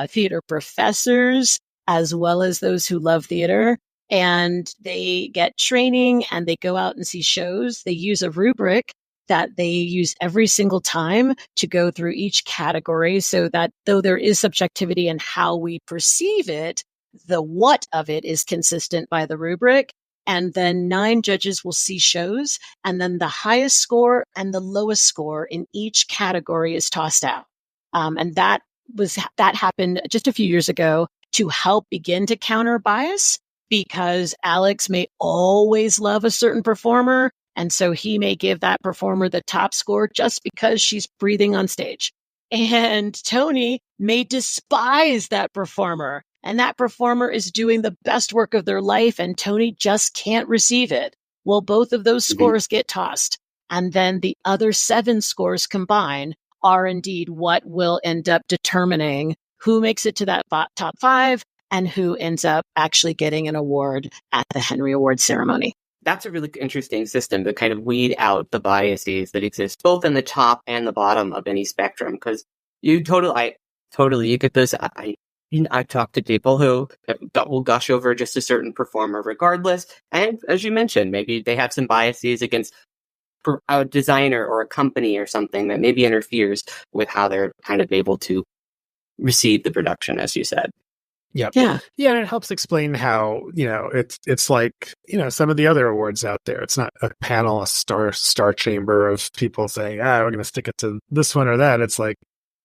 theater professors, as well as those who love theater. And they get training and they go out and see shows. They use a rubric that they use every single time to go through each category, so that though there is subjectivity in how we perceive it, the what of it is consistent by the rubric. And then 9 judges will see shows, and then the highest score and the lowest score in each category is tossed out. And that happened just a few years ago to help begin to counter bias, because Alex may always love a certain performer, and so he may give that performer the top score just because she's breathing on stage. And Toni may despise that performer, and that performer is doing the best work of their life, and Toni just can't receive it. Well, both of those scores get tossed, and then the other 7 scores combined are indeed what will end up determining who makes it to that top 5 and who ends up actually getting an award at the Henry Awards ceremony. That's a really interesting system to kind of weed out the biases that exist both in the top and the bottom of any spectrum. Because you get this. I've talked to people who will gush over just a certain performer regardless. And as you mentioned, maybe they have some biases against a designer or a company or something that maybe interferes with how they're kind of able to receive the production, as you said. Yeah. And it helps explain how, it's like, some of the other awards out there. It's not a panel, a star chamber of people saying, we're going to stick it to this one or that. It's like,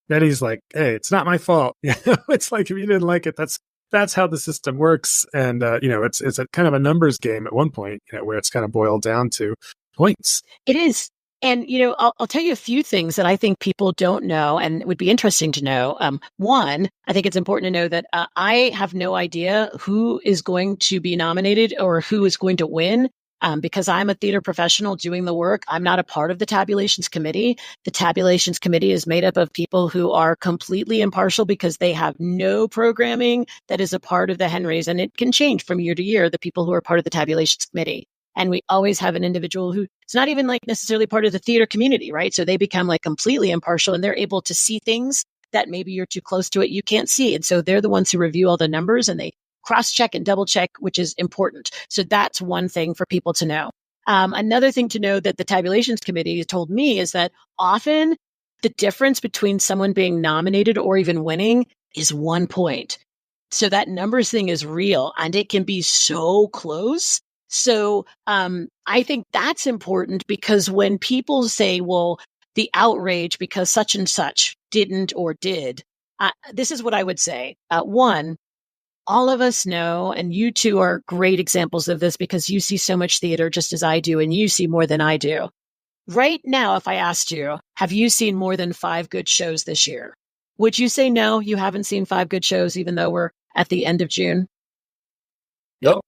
Betty's like, hey, it's not my fault. It's like, if you didn't like it, that's how the system works. And, it's a kind of a numbers game at one point, where it's kind of boiled down to points. It is. And, I'll tell you a few things that I think people don't know and would be interesting to know. One, I think it's important to know that I have no idea who is going to be nominated or who is going to win. Because I'm a theater professional doing the work, I'm not a part of the tabulations committee. The tabulations committee is made up of people who are completely impartial because they have no programming that is a part of the Henrys. And it can change from year to year, the people who are part of the tabulations committee. And we always have an individual who is not even like necessarily part of the theater community, right? So they become like completely impartial and they're able to see things that maybe you're too close to it, you can't see. And so they're the ones who review all the numbers and they cross-check and double-check, which is important. So that's one thing for people to know. Another thing to know that the tabulations committee told me is that often the difference between someone being nominated or even winning is 1 point. So that numbers thing is real and it can be so close. So I think that's important because when people say, well, the outrage because such and such didn't or did, this is what I would say. One, all of us know, and you two are great examples of this because you see so much theater just as I do, and you see more than I do. Right now, if I asked you, have you seen more than 5 good shows this year? Would you say no, you haven't seen 5 good shows, even though we're at the end of June? Nope.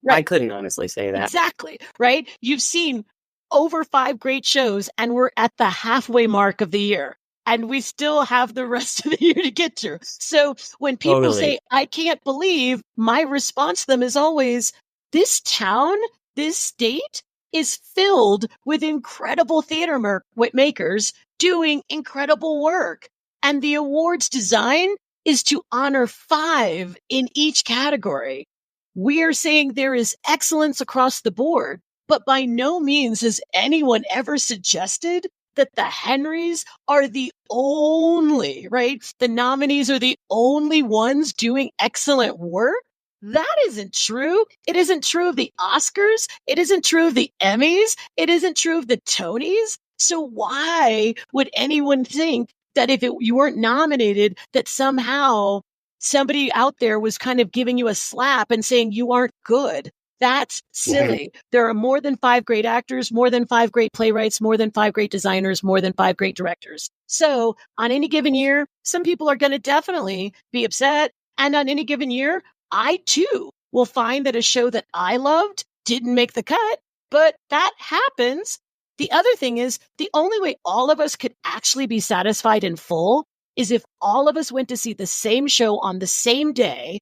Right. I couldn't honestly say that. Exactly, right? You've seen over 5 great shows, and we're at the halfway mark of the year. And we still have the rest of the year to get through. So when people say, I can't believe, my response to them is always, this town, this state is filled with incredible theater makers doing incredible work. And the awards design is to honor 5 in each category. We are saying there is excellence across the board, but by no means has anyone ever suggested that the Henrys are the only, right? The nominees are the only ones doing excellent work. That isn't true. It isn't true of the Oscars. It isn't true of the Emmys. It isn't true of the Tonys. So why would anyone think that if you weren't nominated, that somehow somebody out there was kind of giving you a slap and saying you aren't good? That's silly. There are more than 5 great actors, more than 5 great playwrights, more than 5 great designers, more than 5 great directors. So on any given year, some people are going to definitely be upset. And on any given year, I too will find that a show that I loved didn't make the cut, but that happens. The other thing is the only way all of us could actually be satisfied in full is if all of us went to see the same show on the same day,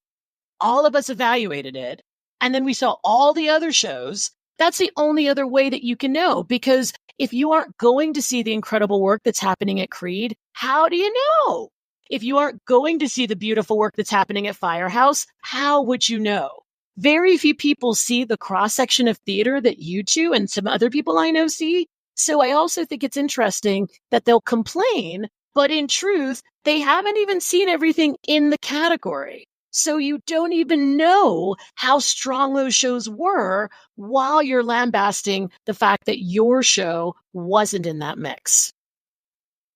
all of us evaluated it, and then we saw all the other shows. That's the only other way that you can know, because if you aren't going to see the incredible work that's happening at Creed, how do you know? If you aren't going to see the beautiful work that's happening at Firehouse, how would you know? Very few people see the cross-section of theater that you two and some other people I know see. So I also think it's interesting that they'll complain, but in truth, they haven't even seen everything in the category. So you don't even know how strong those shows were while you're lambasting the fact that your show wasn't in that mix.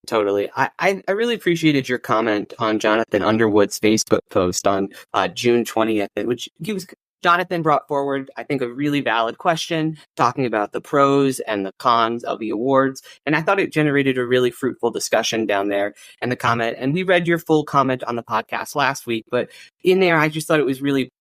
Totally. I really appreciated your comment on Jonathan Underwood's Facebook post on June 20th, which Jonathan brought forward, I think, a really valid question, talking about the pros and the cons of the awards. And I thought it generated a really fruitful discussion down there in the comment. And we read your full comment on the podcast last week, but in there, I just thought it was really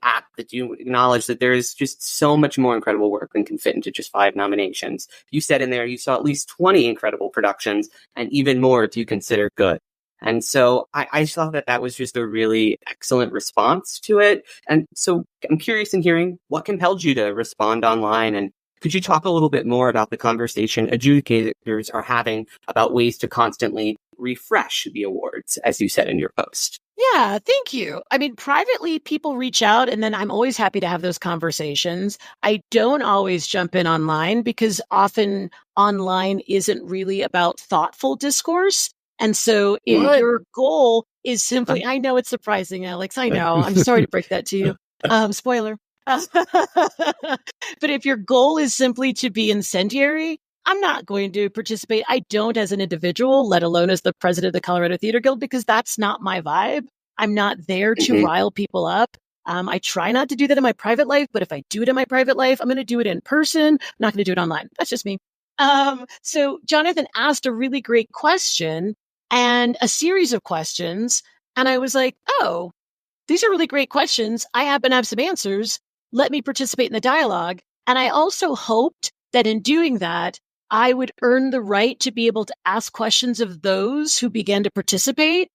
apt that you acknowledge that there is just so much more incredible work than can fit into just 5 nominations. You said in there you saw at least 20 incredible productions, and even more if you consider good. And so I thought that was just a really excellent response to it. And so I'm curious in hearing what compelled you to respond online. And could you talk a little bit more about the conversation adjudicators are having about ways to constantly refresh the awards, as you said in your post? Yeah, thank you. I mean, privately, people reach out, and then I'm always happy to have those conversations. I don't always jump in online because often online isn't really about thoughtful discourse. And so if your goal is simply, I know it's surprising, Alex, I know, I'm sorry to break that to you. Spoiler. But if your goal is simply to be incendiary, I'm not going to participate. I don't as an individual, let alone as the president of the Colorado Theater Guild, because that's not my vibe. I'm not there to rile people up. I try not to do that in my private life, but if I do it in my private life, I'm going to do it in person. I'm not going to do it online. That's just me. So Jonathan asked a really great question and a series of questions. And I was like, oh, these are really great questions. I happen to have some answers. Let me participate in the dialogue. And I also hoped that in doing that, I would earn the right to be able to ask questions of those who began to participate.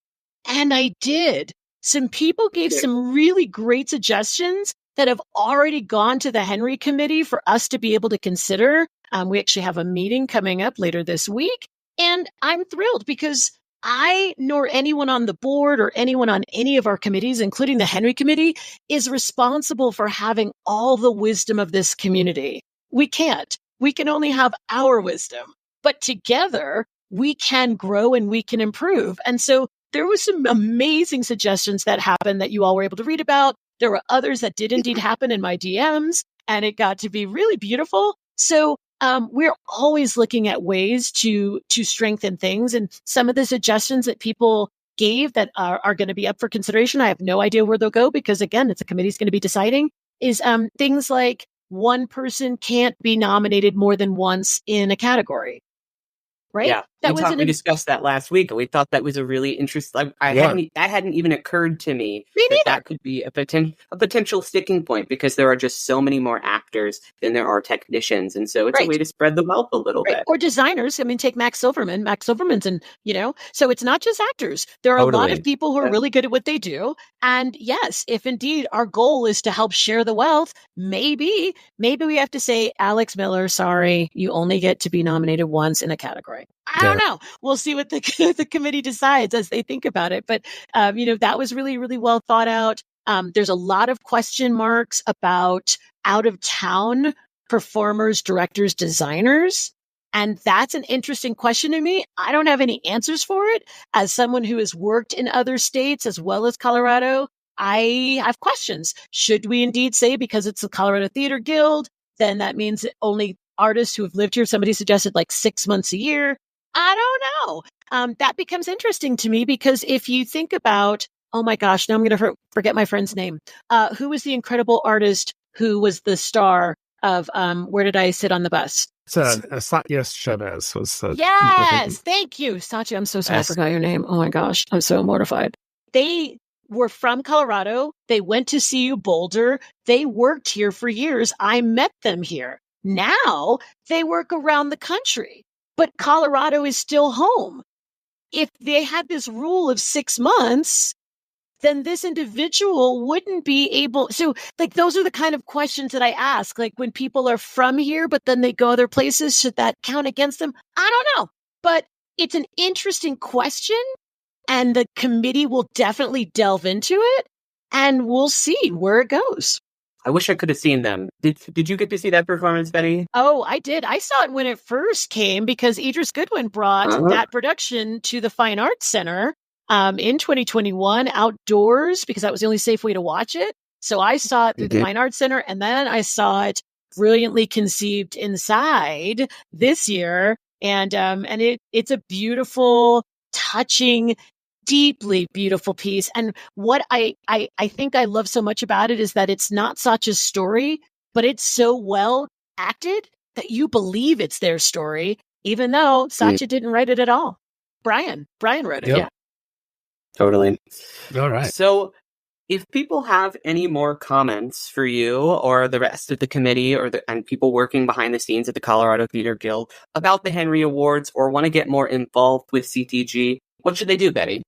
And I did. Some people gave some really great suggestions that have already gone to the Henry Committee for us to be able to consider. We actually have a meeting coming up later this week. And I'm thrilled because I, nor anyone on the board or anyone on any of our committees, including the Henry Committee, is responsible for having all the wisdom of this community. We can't. We can only have our wisdom. But together, we can grow and we can improve. And so there was some amazing suggestions that happened that you all were able to read about. There were others that did indeed happen in my DMs, and it got to be really beautiful. So we're always looking at ways to strengthen things. And some of the suggestions that people gave that are going to be up for consideration, I have no idea where they'll go because, again, it's a committee's going to be deciding, is things like one person can't be nominated more than once in a category. Right? Yeah, we discussed that last week, and we thought that was a really interesting. That hadn't even occurred to me that could be a potential sticking point because there are just so many more actors than there are technicians, and so it's a way to spread the wealth a little bit. Or designers. I mean, take Max Silverman. Max Silverman's, so it's not just actors. There are a lot of people who are really good at what they do, and yes, if indeed our goal is to help share the wealth, maybe we have to say, Alex Miller, sorry, you only get to be nominated once in a category. I don't know. We'll see what the committee decides as they think about it. But, that was really, really well thought out. There's a lot of question marks about out of town performers, directors, designers. And that's an interesting question to me. I don't have any answers for it. As someone who has worked in other states as well as Colorado, I have questions. Should we indeed say because it's the Colorado Theater Guild, then that means that only artists who have lived here, somebody suggested like 6 months a year. I don't know. That becomes interesting to me because if you think about, oh my gosh, now I'm going to forget my friend's name. Who was the incredible artist who was the star of Where Did I Sit on the Bus? Satya Chavez was. Yes, thank you, Satya. I'm so sorry I forgot your name. Oh my gosh, I'm so mortified. They were from Colorado. They went to CU Boulder. They worked here for years. I met them here. Now they work around the country. But Colorado is still home. if they had this rule of 6 months, then this individual wouldn't be able. So like, those are the kind of questions that I ask. Like when people are from here, but then they go other places, should that count against them? I don't know. But it's an interesting question, and the committee will definitely delve into it, and we'll see where it goes. I wish I could have seen them. Did you get to see that performance, Betty? Oh, I did. I saw it when it first came because Idris Goodwin brought that production to the Fine Arts Center in 2021 outdoors, because that was the only safe way to watch it. So I saw it through the Fine Arts Center, and then I saw it brilliantly conceived inside this year. And it's a beautiful, touching, deeply beautiful piece. And what I think I love so much about it is that it's not Sacha's story, but it's so well acted that you believe it's their story, even though Sacha didn't write it at all. Brian wrote it. Yep. Yeah. Totally. All right. So if people have any more comments for you or the rest of the committee and people working behind the scenes at the Colorado Theater Guild about the Henry Awards, or want to get more involved with CTG, what should they do, Betty?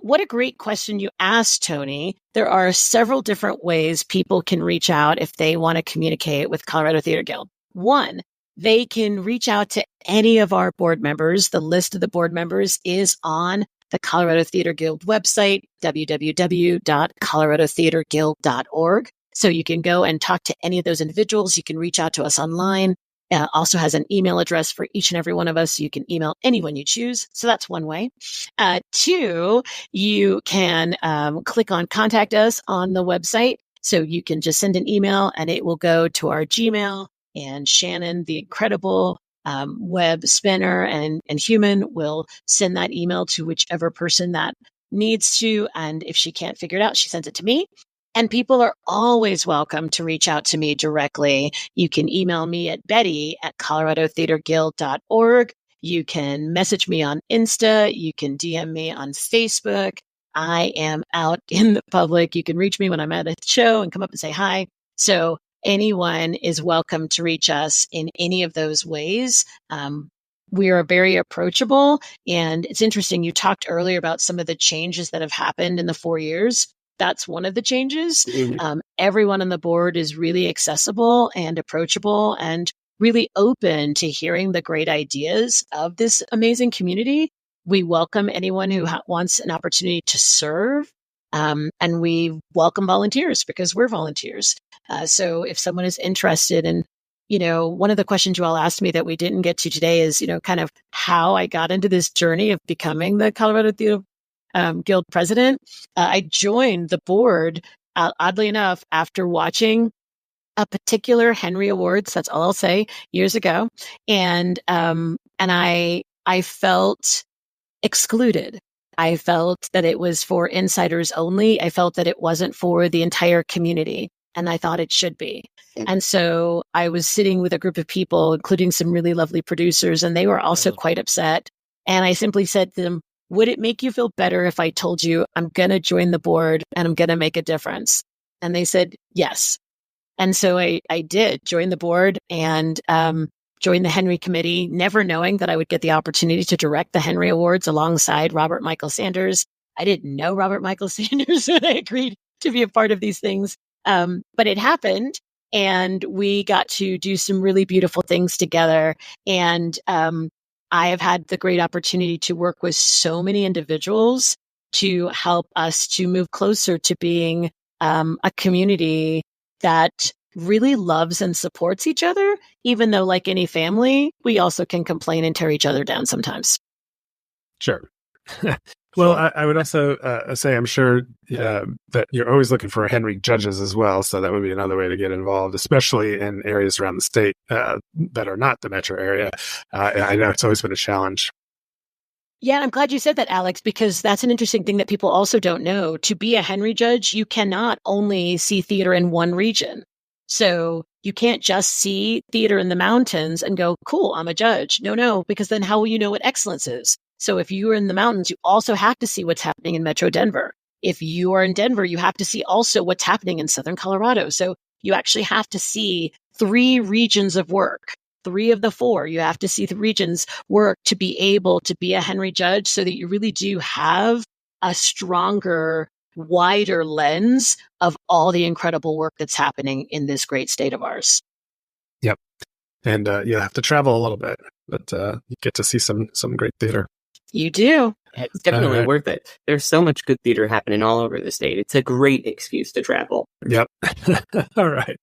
What a great question you asked, Tony. There are several different ways people can reach out if they want to communicate with Colorado Theater Guild. One, they can reach out to any of our board members. The list of the board members is on the Colorado Theater Guild website, www.coloradotheaterguild.org. So you can go and talk to any of those individuals. You can reach out to us online. Also has an email address for each and every one of us. So you can email anyone you choose. So that's one way. Two, you can click on Contact Us on the website. So you can just send an email and it will go to our Gmail, and Shannon, the incredible web spinner and human, will send that email to whichever person that needs to. And if she can't figure it out, she sends it to me. And people are always welcome to reach out to me directly. You can email me at betty@coloradotheaterguild.org. You can message me on Insta. You can DM me on Facebook. I am out in the public. You can reach me when I'm at a show and come up and say hi. So anyone is welcome to reach us in any of those ways. We are very approachable. And it's interesting, you talked earlier about some of the changes that have happened in the 4 years. That's one of the changes. Everyone on the board is really accessible and approachable and really open to hearing the great ideas of this amazing community. We welcome anyone who wants an opportunity to serve. And we welcome volunteers because we're volunteers. So if someone is interested in, one of the questions you all asked me that we didn't get to today is, kind of how I got into this journey of becoming the Colorado Theater Guild president. I joined the board, oddly enough, after watching a particular Henry Awards. That's all I'll say, years ago. And I felt excluded. I felt that it was for insiders only. I felt that it wasn't for the entire community, and I thought it should be. And so I was sitting with a group of people, including some really lovely producers, and they were also quite upset. And I simply said to them, would it make you feel better if I told you I'm going to join the board and I'm going to make a difference? And they said, yes. And so I did join the board and joined the Henry Committee, never knowing that I would get the opportunity to direct the Henry Awards alongside Robert Michael Sanders. I didn't know Robert Michael Sanders when I agreed to be a part of these things. But it happened, and we got to do some really beautiful things together. And I have had the great opportunity to work with so many individuals to help us to move closer to being a community that really loves and supports each other, even though, like any family, we also can complain and tear each other down sometimes. Sure. Well, I would also say I'm sure that you're always looking for Henry judges as well. So that would be another way to get involved, especially in areas around the state that are not the metro area. I know it's always been a challenge. Yeah, I'm glad you said that, Alex, because that's an interesting thing that people also don't know. To be a Henry judge, you cannot only see theater in one region. So you can't just see theater in the mountains and go, cool, I'm a judge. No, because then how will you know what excellence is? So if you are in the mountains, you also have to see what's happening in Metro Denver. If you are in Denver, you have to see also what's happening in Southern Colorado. So you actually have to see 3 regions of work 3 of the 4. You have to see the Regents work to be able to be a Henry Judge so that you really do have a stronger, wider lens of all the incredible work that's happening in this great state of ours. Yep. And you'll have to travel a little bit, but you get to see some great theater. You do. It's definitely worth it. There's so much good theater happening all over the state. It's a great excuse to travel. Yep. All right.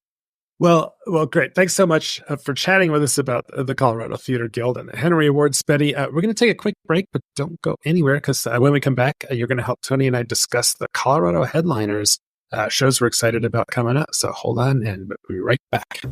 Well, great. Thanks so much for chatting with us about the Colorado Theater Guild and the Henry Awards, Betty. We're going to take a quick break, but don't go anywhere because when we come back, you're going to help Toni and I discuss the Colorado headliners, shows we're excited about coming up. So hold on, and we'll be right back.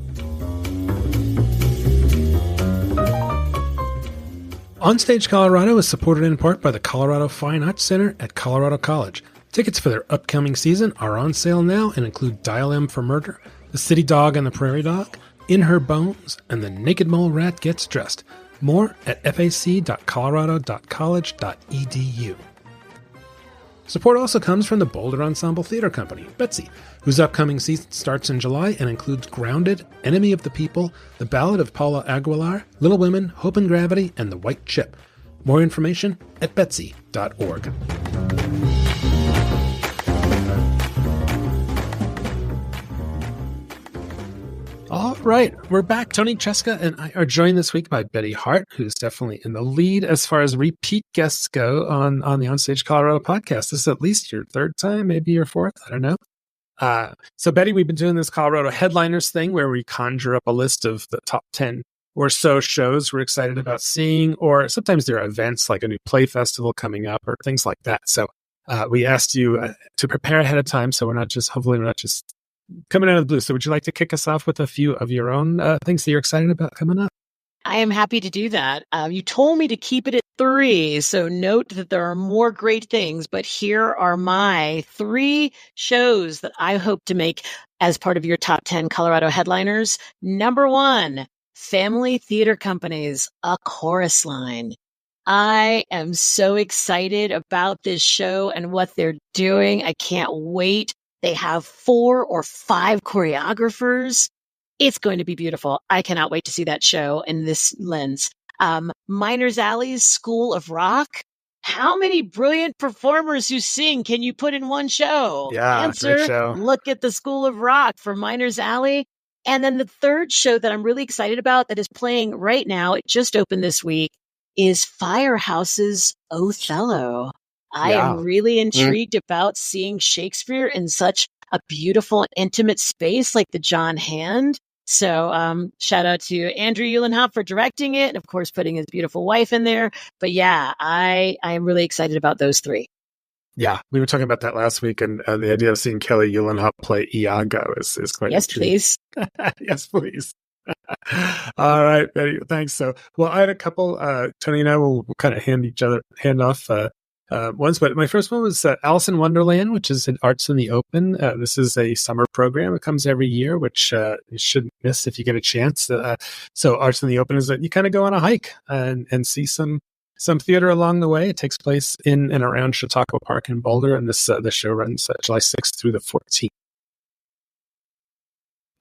OnStage Colorado is supported in part by the Colorado Fine Arts Center at Colorado College. Tickets for their upcoming season are on sale now and include Dial M for Murder, The City Dog and the Prairie Dog, In Her Bones, and The Naked Mole Rat Gets Dressed. More at fac.colorado.college.edu. Support also comes from the Boulder Ensemble Theater Company, Betsy, whose upcoming season starts in July and includes Grounded, Enemy of the People, The Ballad of Paula Aguilar, Little Women, Hope and Gravity, and The White Chip. More information at betsy.org. All right, we're back. Toni Tresca and I are joined this week by Betty Hart, who's definitely in the lead as far as repeat guests go on the OnStage Colorado podcast. This is at least your third time, maybe your fourth. I don't know. So, Betty, we've been doing this Colorado headliners thing where we conjure up a list of the top 10 or so shows we're excited about seeing, or sometimes there are events like a new play festival coming up or things like that. So we asked you to prepare ahead of time so hopefully we're not just coming out of the blue. So would you like to kick us off with a few of your own things that you're excited about coming up? I am happy to do that. You told me to keep it at 3, so note that there are more great things, but here are my 3 shows that I hope to make as part of your top 10 Colorado headliners. Number 1, Phamaly Theater Company's A Chorus Line. I am so excited about this show and what they're doing. I can't wait. They have 4 or 5 choreographers. It's going to be beautiful. I cannot wait to see that show in this lens. Miners Alley's School of Rock. How many brilliant performers who sing can you put in one show? Yeah, Answer, great show. Look at the School of Rock for Miners Alley. And then the third show that I'm really excited about that is playing right now, it just opened this week, is Firehouse's Othello. I am really intrigued about seeing Shakespeare in such a beautiful, intimate space like the John Hand. So shout out to Andrew Uhlenhaupt for directing it and, of course, putting his beautiful wife in there. But yeah, I am really excited about those 3. Yeah, we were talking about that last week, and the idea of seeing Kelly Uhlenhaupt play Iago is quite interesting. Please. Yes, please. All right, Betty, thanks. So, I had a couple. Toni and I will kind of hand off ones, but my first one was Alice in Wonderland, which is at Arts in the Open. This is a summer program. It comes every year, which you shouldn't miss if you get a chance. So Arts in the Open is that you kind of go on a hike and see some theater along the way. It takes place in and around Chautauqua Park in Boulder, and the show runs July 6th through the 14th.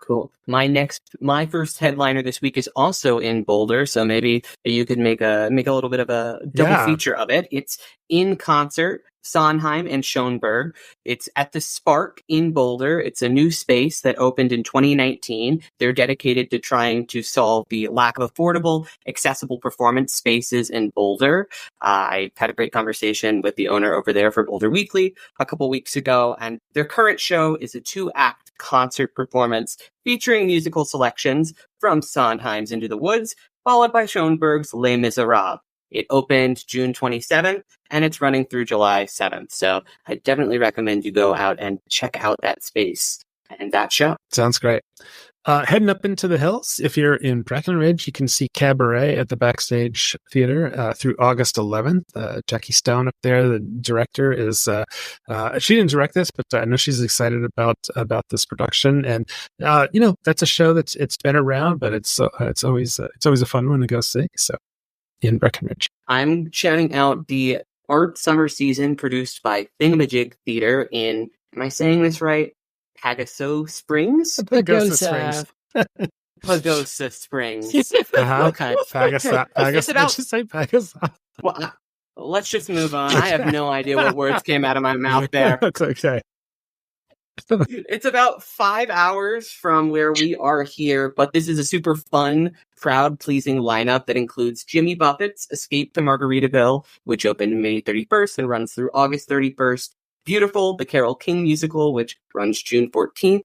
Cool. My first headliner this week is also in Boulder, so maybe you could make a little bit of a double feature of it. It's in concert, Sondheim and Schoenberg. It's at the Spark in Boulder. It's a new space that opened in 2019. They're dedicated to trying to solve the lack of affordable, accessible performance spaces in Boulder. I had a great conversation with the owner over there for Boulder Weekly a couple weeks ago, and their current show is a 2-act concert performance featuring musical selections from Sondheim's Into the Woods, followed by Schoenberg's Les Miserables. It opened June 27th, and it's running through July 7th. So I definitely recommend you go out and check out that space and that show. Sounds great. Heading up into the hills, if you're in Breckenridge, you can see Cabaret at the Backstage Theater through August 11th. Jackie Stone up there, the director, is she didn't direct this, but I know she's excited about this production. And that's a show it's been around, but it's always a fun one to go see. So in Breckenridge, I'm shouting out the art summer season produced by Thingamajig Theater in. Am I saying this right? Pagosa Springs? Pagosa Springs. Pagosa Springs. Uh-huh. Okay. It's about... Did you say Pagosa? Well, let's just move on. I have no idea what words came out of my mouth there. That's okay. It's about 5 hours from where we are here, but this is a super fun, crowd-pleasing lineup that includes Jimmy Buffett's Escape to Margaritaville, which opened May 31st and runs through August 31st. Beautiful, the Carole King musical, which runs June 14th.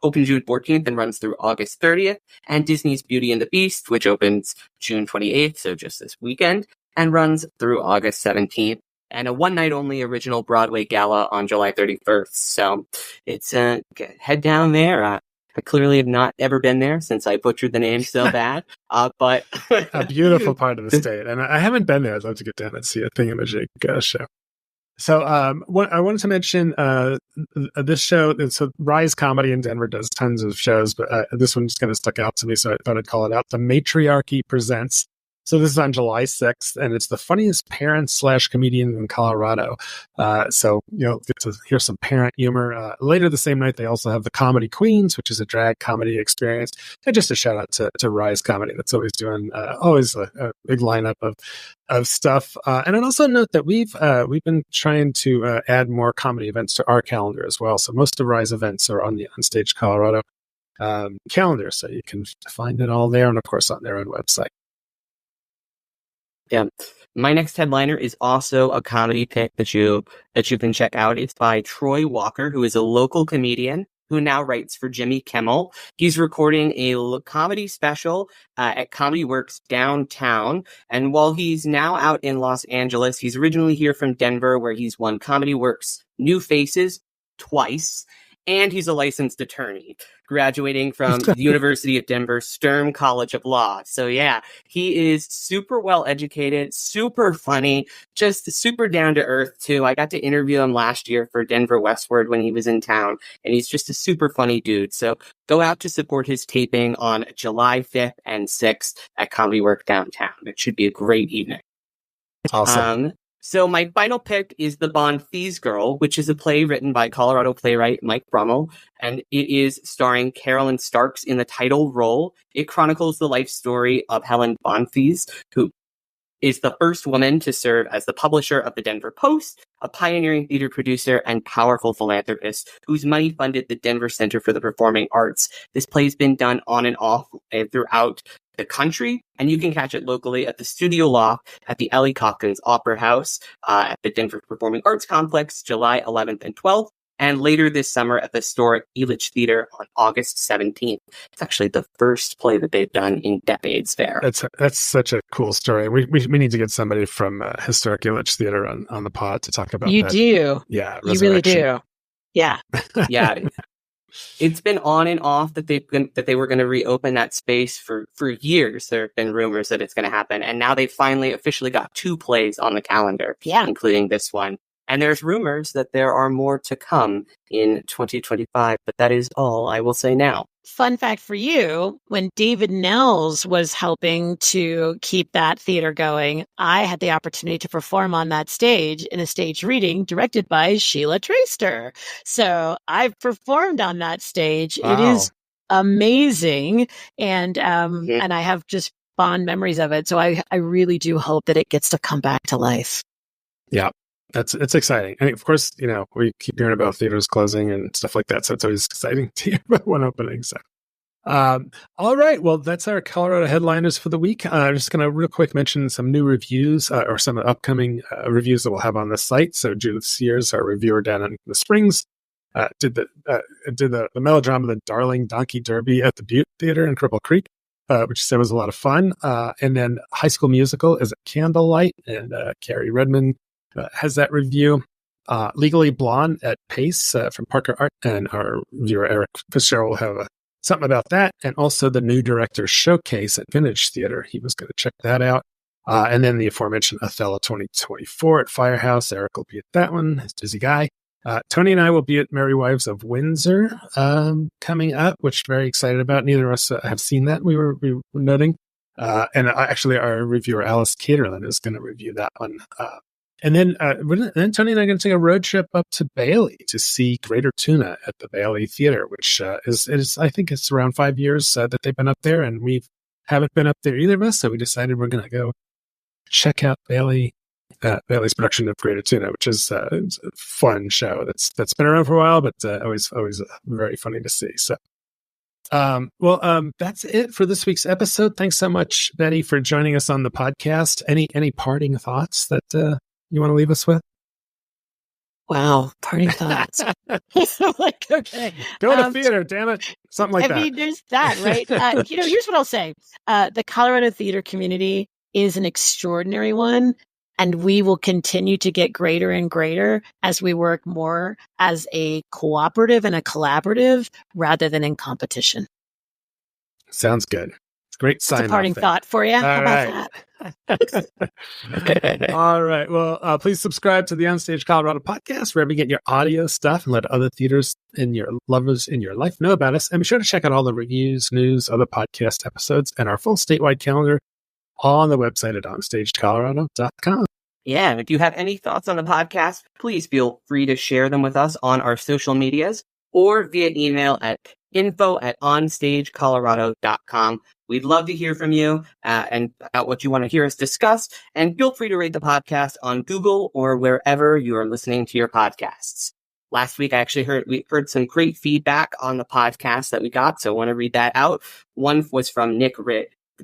Opened June 14th and runs through August 30th. And Disney's Beauty and the Beast, which opens June 28th, so just this weekend, and runs through August 17th. And a one-night-only original Broadway gala on July 31st. So it's head down there. I clearly have not ever been there since I butchered the name so bad. But a beautiful part of the state. And I haven't been there. I'd love to get down and see a Thingamajig show. So I wanted to mention this show. So Rise Comedy in Denver does tons of shows, but this one's kind of stuck out to me, so I thought I'd call it out. The Matriarchy Presents. So this is on July 6th, and it's the funniest parents / comedians in Colorado. So, get to hear some parent humor. Later the same night, they also have the Comedy Queens, which is a drag comedy experience. And just a shout out to Rise Comedy. That's always doing always a big lineup of stuff. And I'd also note that we've been trying to add more comedy events to our calendar as well. So most of Rise events are on the OnStage Colorado calendar. So you can find it all there, and of course on their own website. Yeah. My next headliner is also a comedy pick that you can check out. It's by Troy Walker, who is a local comedian who now writes for Jimmy Kimmel. He's recording a comedy special at Comedy Works downtown. And while he's now out in Los Angeles, he's originally here from Denver, where he's won Comedy Works New Faces twice. And he's a licensed attorney, graduating from the University of Denver Sturm College of Law. So yeah, he is super well educated, super funny, just super down to earth too. I got to interview him last year for Denver Westward when he was in town, and he's just a super funny dude. So go out to support his taping on July 5th and 6th at Comedy Work downtown. It should be a great evening. Awesome. So my final pick is The Bonfils Girl, which is a play written by Colorado playwright Mike Brummel, and it is starring Carolyn Starks in the title role. It chronicles the life story of Helen Bonfils, who is the first woman to serve as the publisher of the Denver Post, a pioneering theater producer and powerful philanthropist whose money funded the Denver Center for the Performing Arts. This play's been done on and off throughout the country, and you can catch it locally at the Studio Loft at the Ellie Calkins Opera House at the Denver Performing Arts Complex, July 11th and 12th, and later this summer at the historic Elitch Theater on August 17th. It's actually the first play that they've done in decades there. That's such a cool story. We need to get somebody from historic Elitch Theater on the pod to talk about that. You do. Yeah. You really do. Yeah. Yeah. It's been on and off that they were going to reopen that space for years. There have been rumors that it's going to happen, and now they finally officially got 2 plays on the calendar, including this one. And there's rumors that there are more to come in 2025, but that is all I will say now. Fun fact for you, when David Nels was helping to keep that theater going, I had the opportunity to perform on that stage in a stage reading directed by Sheila Treaster. So I've performed on that stage. Wow. It is amazing. And I have just fond memories of it. So I really do hope that it gets to come back to life. Yeah. It's exciting. And of course, we keep hearing about theaters closing and stuff like that. So it's always exciting to hear about one opening. So, all right. Well, that's our Colorado headliners for the week. I'm just going to real quick mention some new reviews or some upcoming reviews that we'll have on the site. So Judith Sears, our reviewer down in the Springs, did the melodrama, The Darling Donkey Derby at the Butte Theater in Cripple Creek, which she said was a lot of fun. And then High School Musical is at Candlelight, and Carrie Redmond has that review. Legally Blonde at Pace from Parker Art, and our viewer Eric Fitzgerald will have something about that, and also the new director's showcase at Vintage Theater. He was going to check that out. And then the aforementioned Othello 2024 at Firehouse. Eric will be at that one. He's a busy guy. Toni and I will be at Merry Wives of Windsor coming up, which we're very excited about. Neither of us have seen that, we were noting. And actually, our reviewer Alice Caterlin is going to review that one And then Toni and I are going to take a road trip up to Bailey to see Greater Tuna at the Bailey Theater, which is I think it's around 5 years that they've been up there, and we haven't been up there either of us. So we decided we're going to go check out Bailey's production of Greater Tuna, which is a fun show that's been around for a while, but always very funny to see. So, that's it for this week's episode. Thanks so much, Betty, for joining us on the podcast. Any parting thoughts that you want to leave us with? Wow, parting thoughts. Like, okay. Go to theater, damn it. Something like that. I mean, there's that, right? Here's what I'll say. The Colorado theater community is an extraordinary one, and we will continue to get greater and greater as we work more as a cooperative and a collaborative rather than in competition. Sounds good. Great sign. It's a parting thought for you. How about that? All right. Well, please subscribe to the OnStage Colorado podcast wherever you get your audio stuff, and let other theaters and your lovers in your life know about us. And be sure to check out all the reviews, news, other podcast episodes, and our full statewide calendar on the website at onstagecolorado.com. Yeah, and if you have any thoughts on the podcast, please feel free to share them with us on our social medias or via email at info@onstagecolorado.com. We'd love to hear from you and about what you want to hear us discuss. And feel free to rate the podcast on Google or wherever you are listening to your podcasts. Last week, we heard some great feedback on the podcast that we got, so I want to read that out. One was from Nick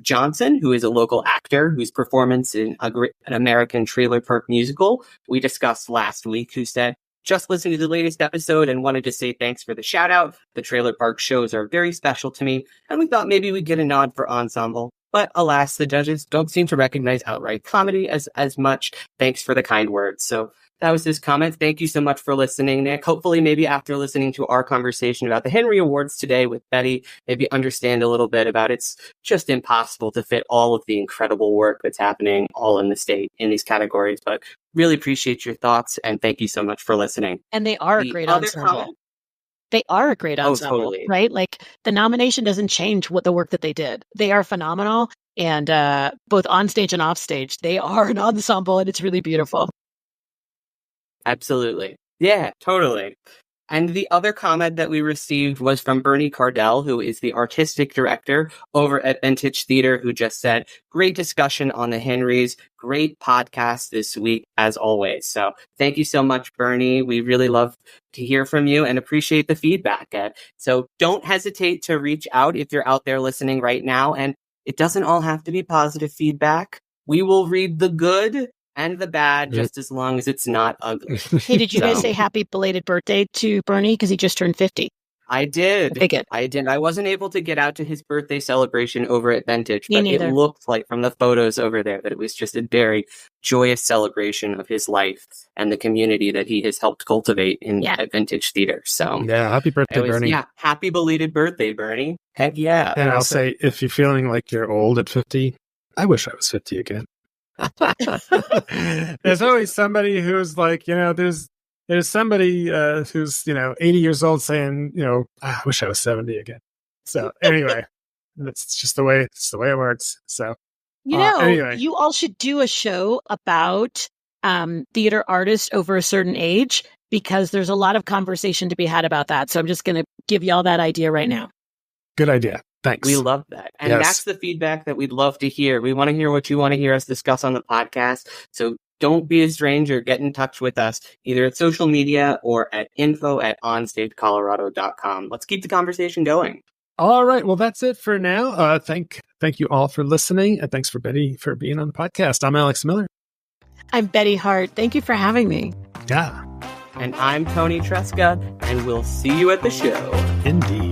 Johnson, who is a local actor whose performance in an American trailer park musical we discussed last week, who said, "Just listened to the latest episode and wanted to say thanks for the shout out. The trailer park shows are very special to me, and we thought maybe we'd get a nod for ensemble. But alas, the judges don't seem to recognize outright comedy as much. Thanks for the kind words." So that was his comment. Thank you so much for listening, Nick. Hopefully, maybe after listening to our conversation about the Henry Awards today with Betty, maybe understand a little bit about it's just impossible to fit all of the incredible work that's happening all in the state in these categories. But really appreciate your thoughts, and thank you so much for listening. And they are a great ensemble. They are a great ensemble, totally. Right? Like, the nomination doesn't change what the work that they did. They are phenomenal, and both on stage and off stage, they are an ensemble, and it's really beautiful. Absolutely. Yeah, totally. And the other comment that we received was from Bernie Cardell, who is the artistic director over at Vintage Theater, who just said, "Great discussion on the Henrys. Great podcast this week, as always." So thank you so much, Bernie. We really love to hear from you and appreciate the feedback. So don't hesitate to reach out if you're out there listening right now. And it doesn't all have to be positive feedback. We will read the good and the bad, just as long as it's not ugly. Hey, did you guys say happy belated birthday to Bernie? Because he just turned 50. I did. Okay, good. I did. I wasn't able to get out to his birthday celebration over at Vintage, Me but neither. It looked like from the photos over there that it was just a very joyous celebration of his life and the community that he has helped cultivate at Vintage Theater. So yeah, happy birthday, Bernie. Yeah, happy belated birthday, Bernie. Heck yeah. And I'll say, if you're feeling like you're old at 50, I wish I was 50 again. There's always somebody who's like, there's somebody who's 80 years old saying, I wish I was 70 again. So anyway, that's just the way it works. So anyway. You all should do a show about theater artists over a certain age, because there's a lot of conversation to be had about that. So I'm just going to give you all that idea right now. Good idea. Thanks. We love that. And that's the feedback that we'd love to hear. We want to hear what you want to hear us discuss on the podcast. So don't be a stranger. Get in touch with us either at social media or at info@onstagecolorado.com. Let's keep the conversation going. All right. Well, that's it for now. Thank you all for listening. And thanks for Betty for being on the podcast. I'm Alex Miller. I'm Betty Hart. Thank you for having me. Yeah. And I'm Toni Tresca, and we'll see you at the show. Indeed.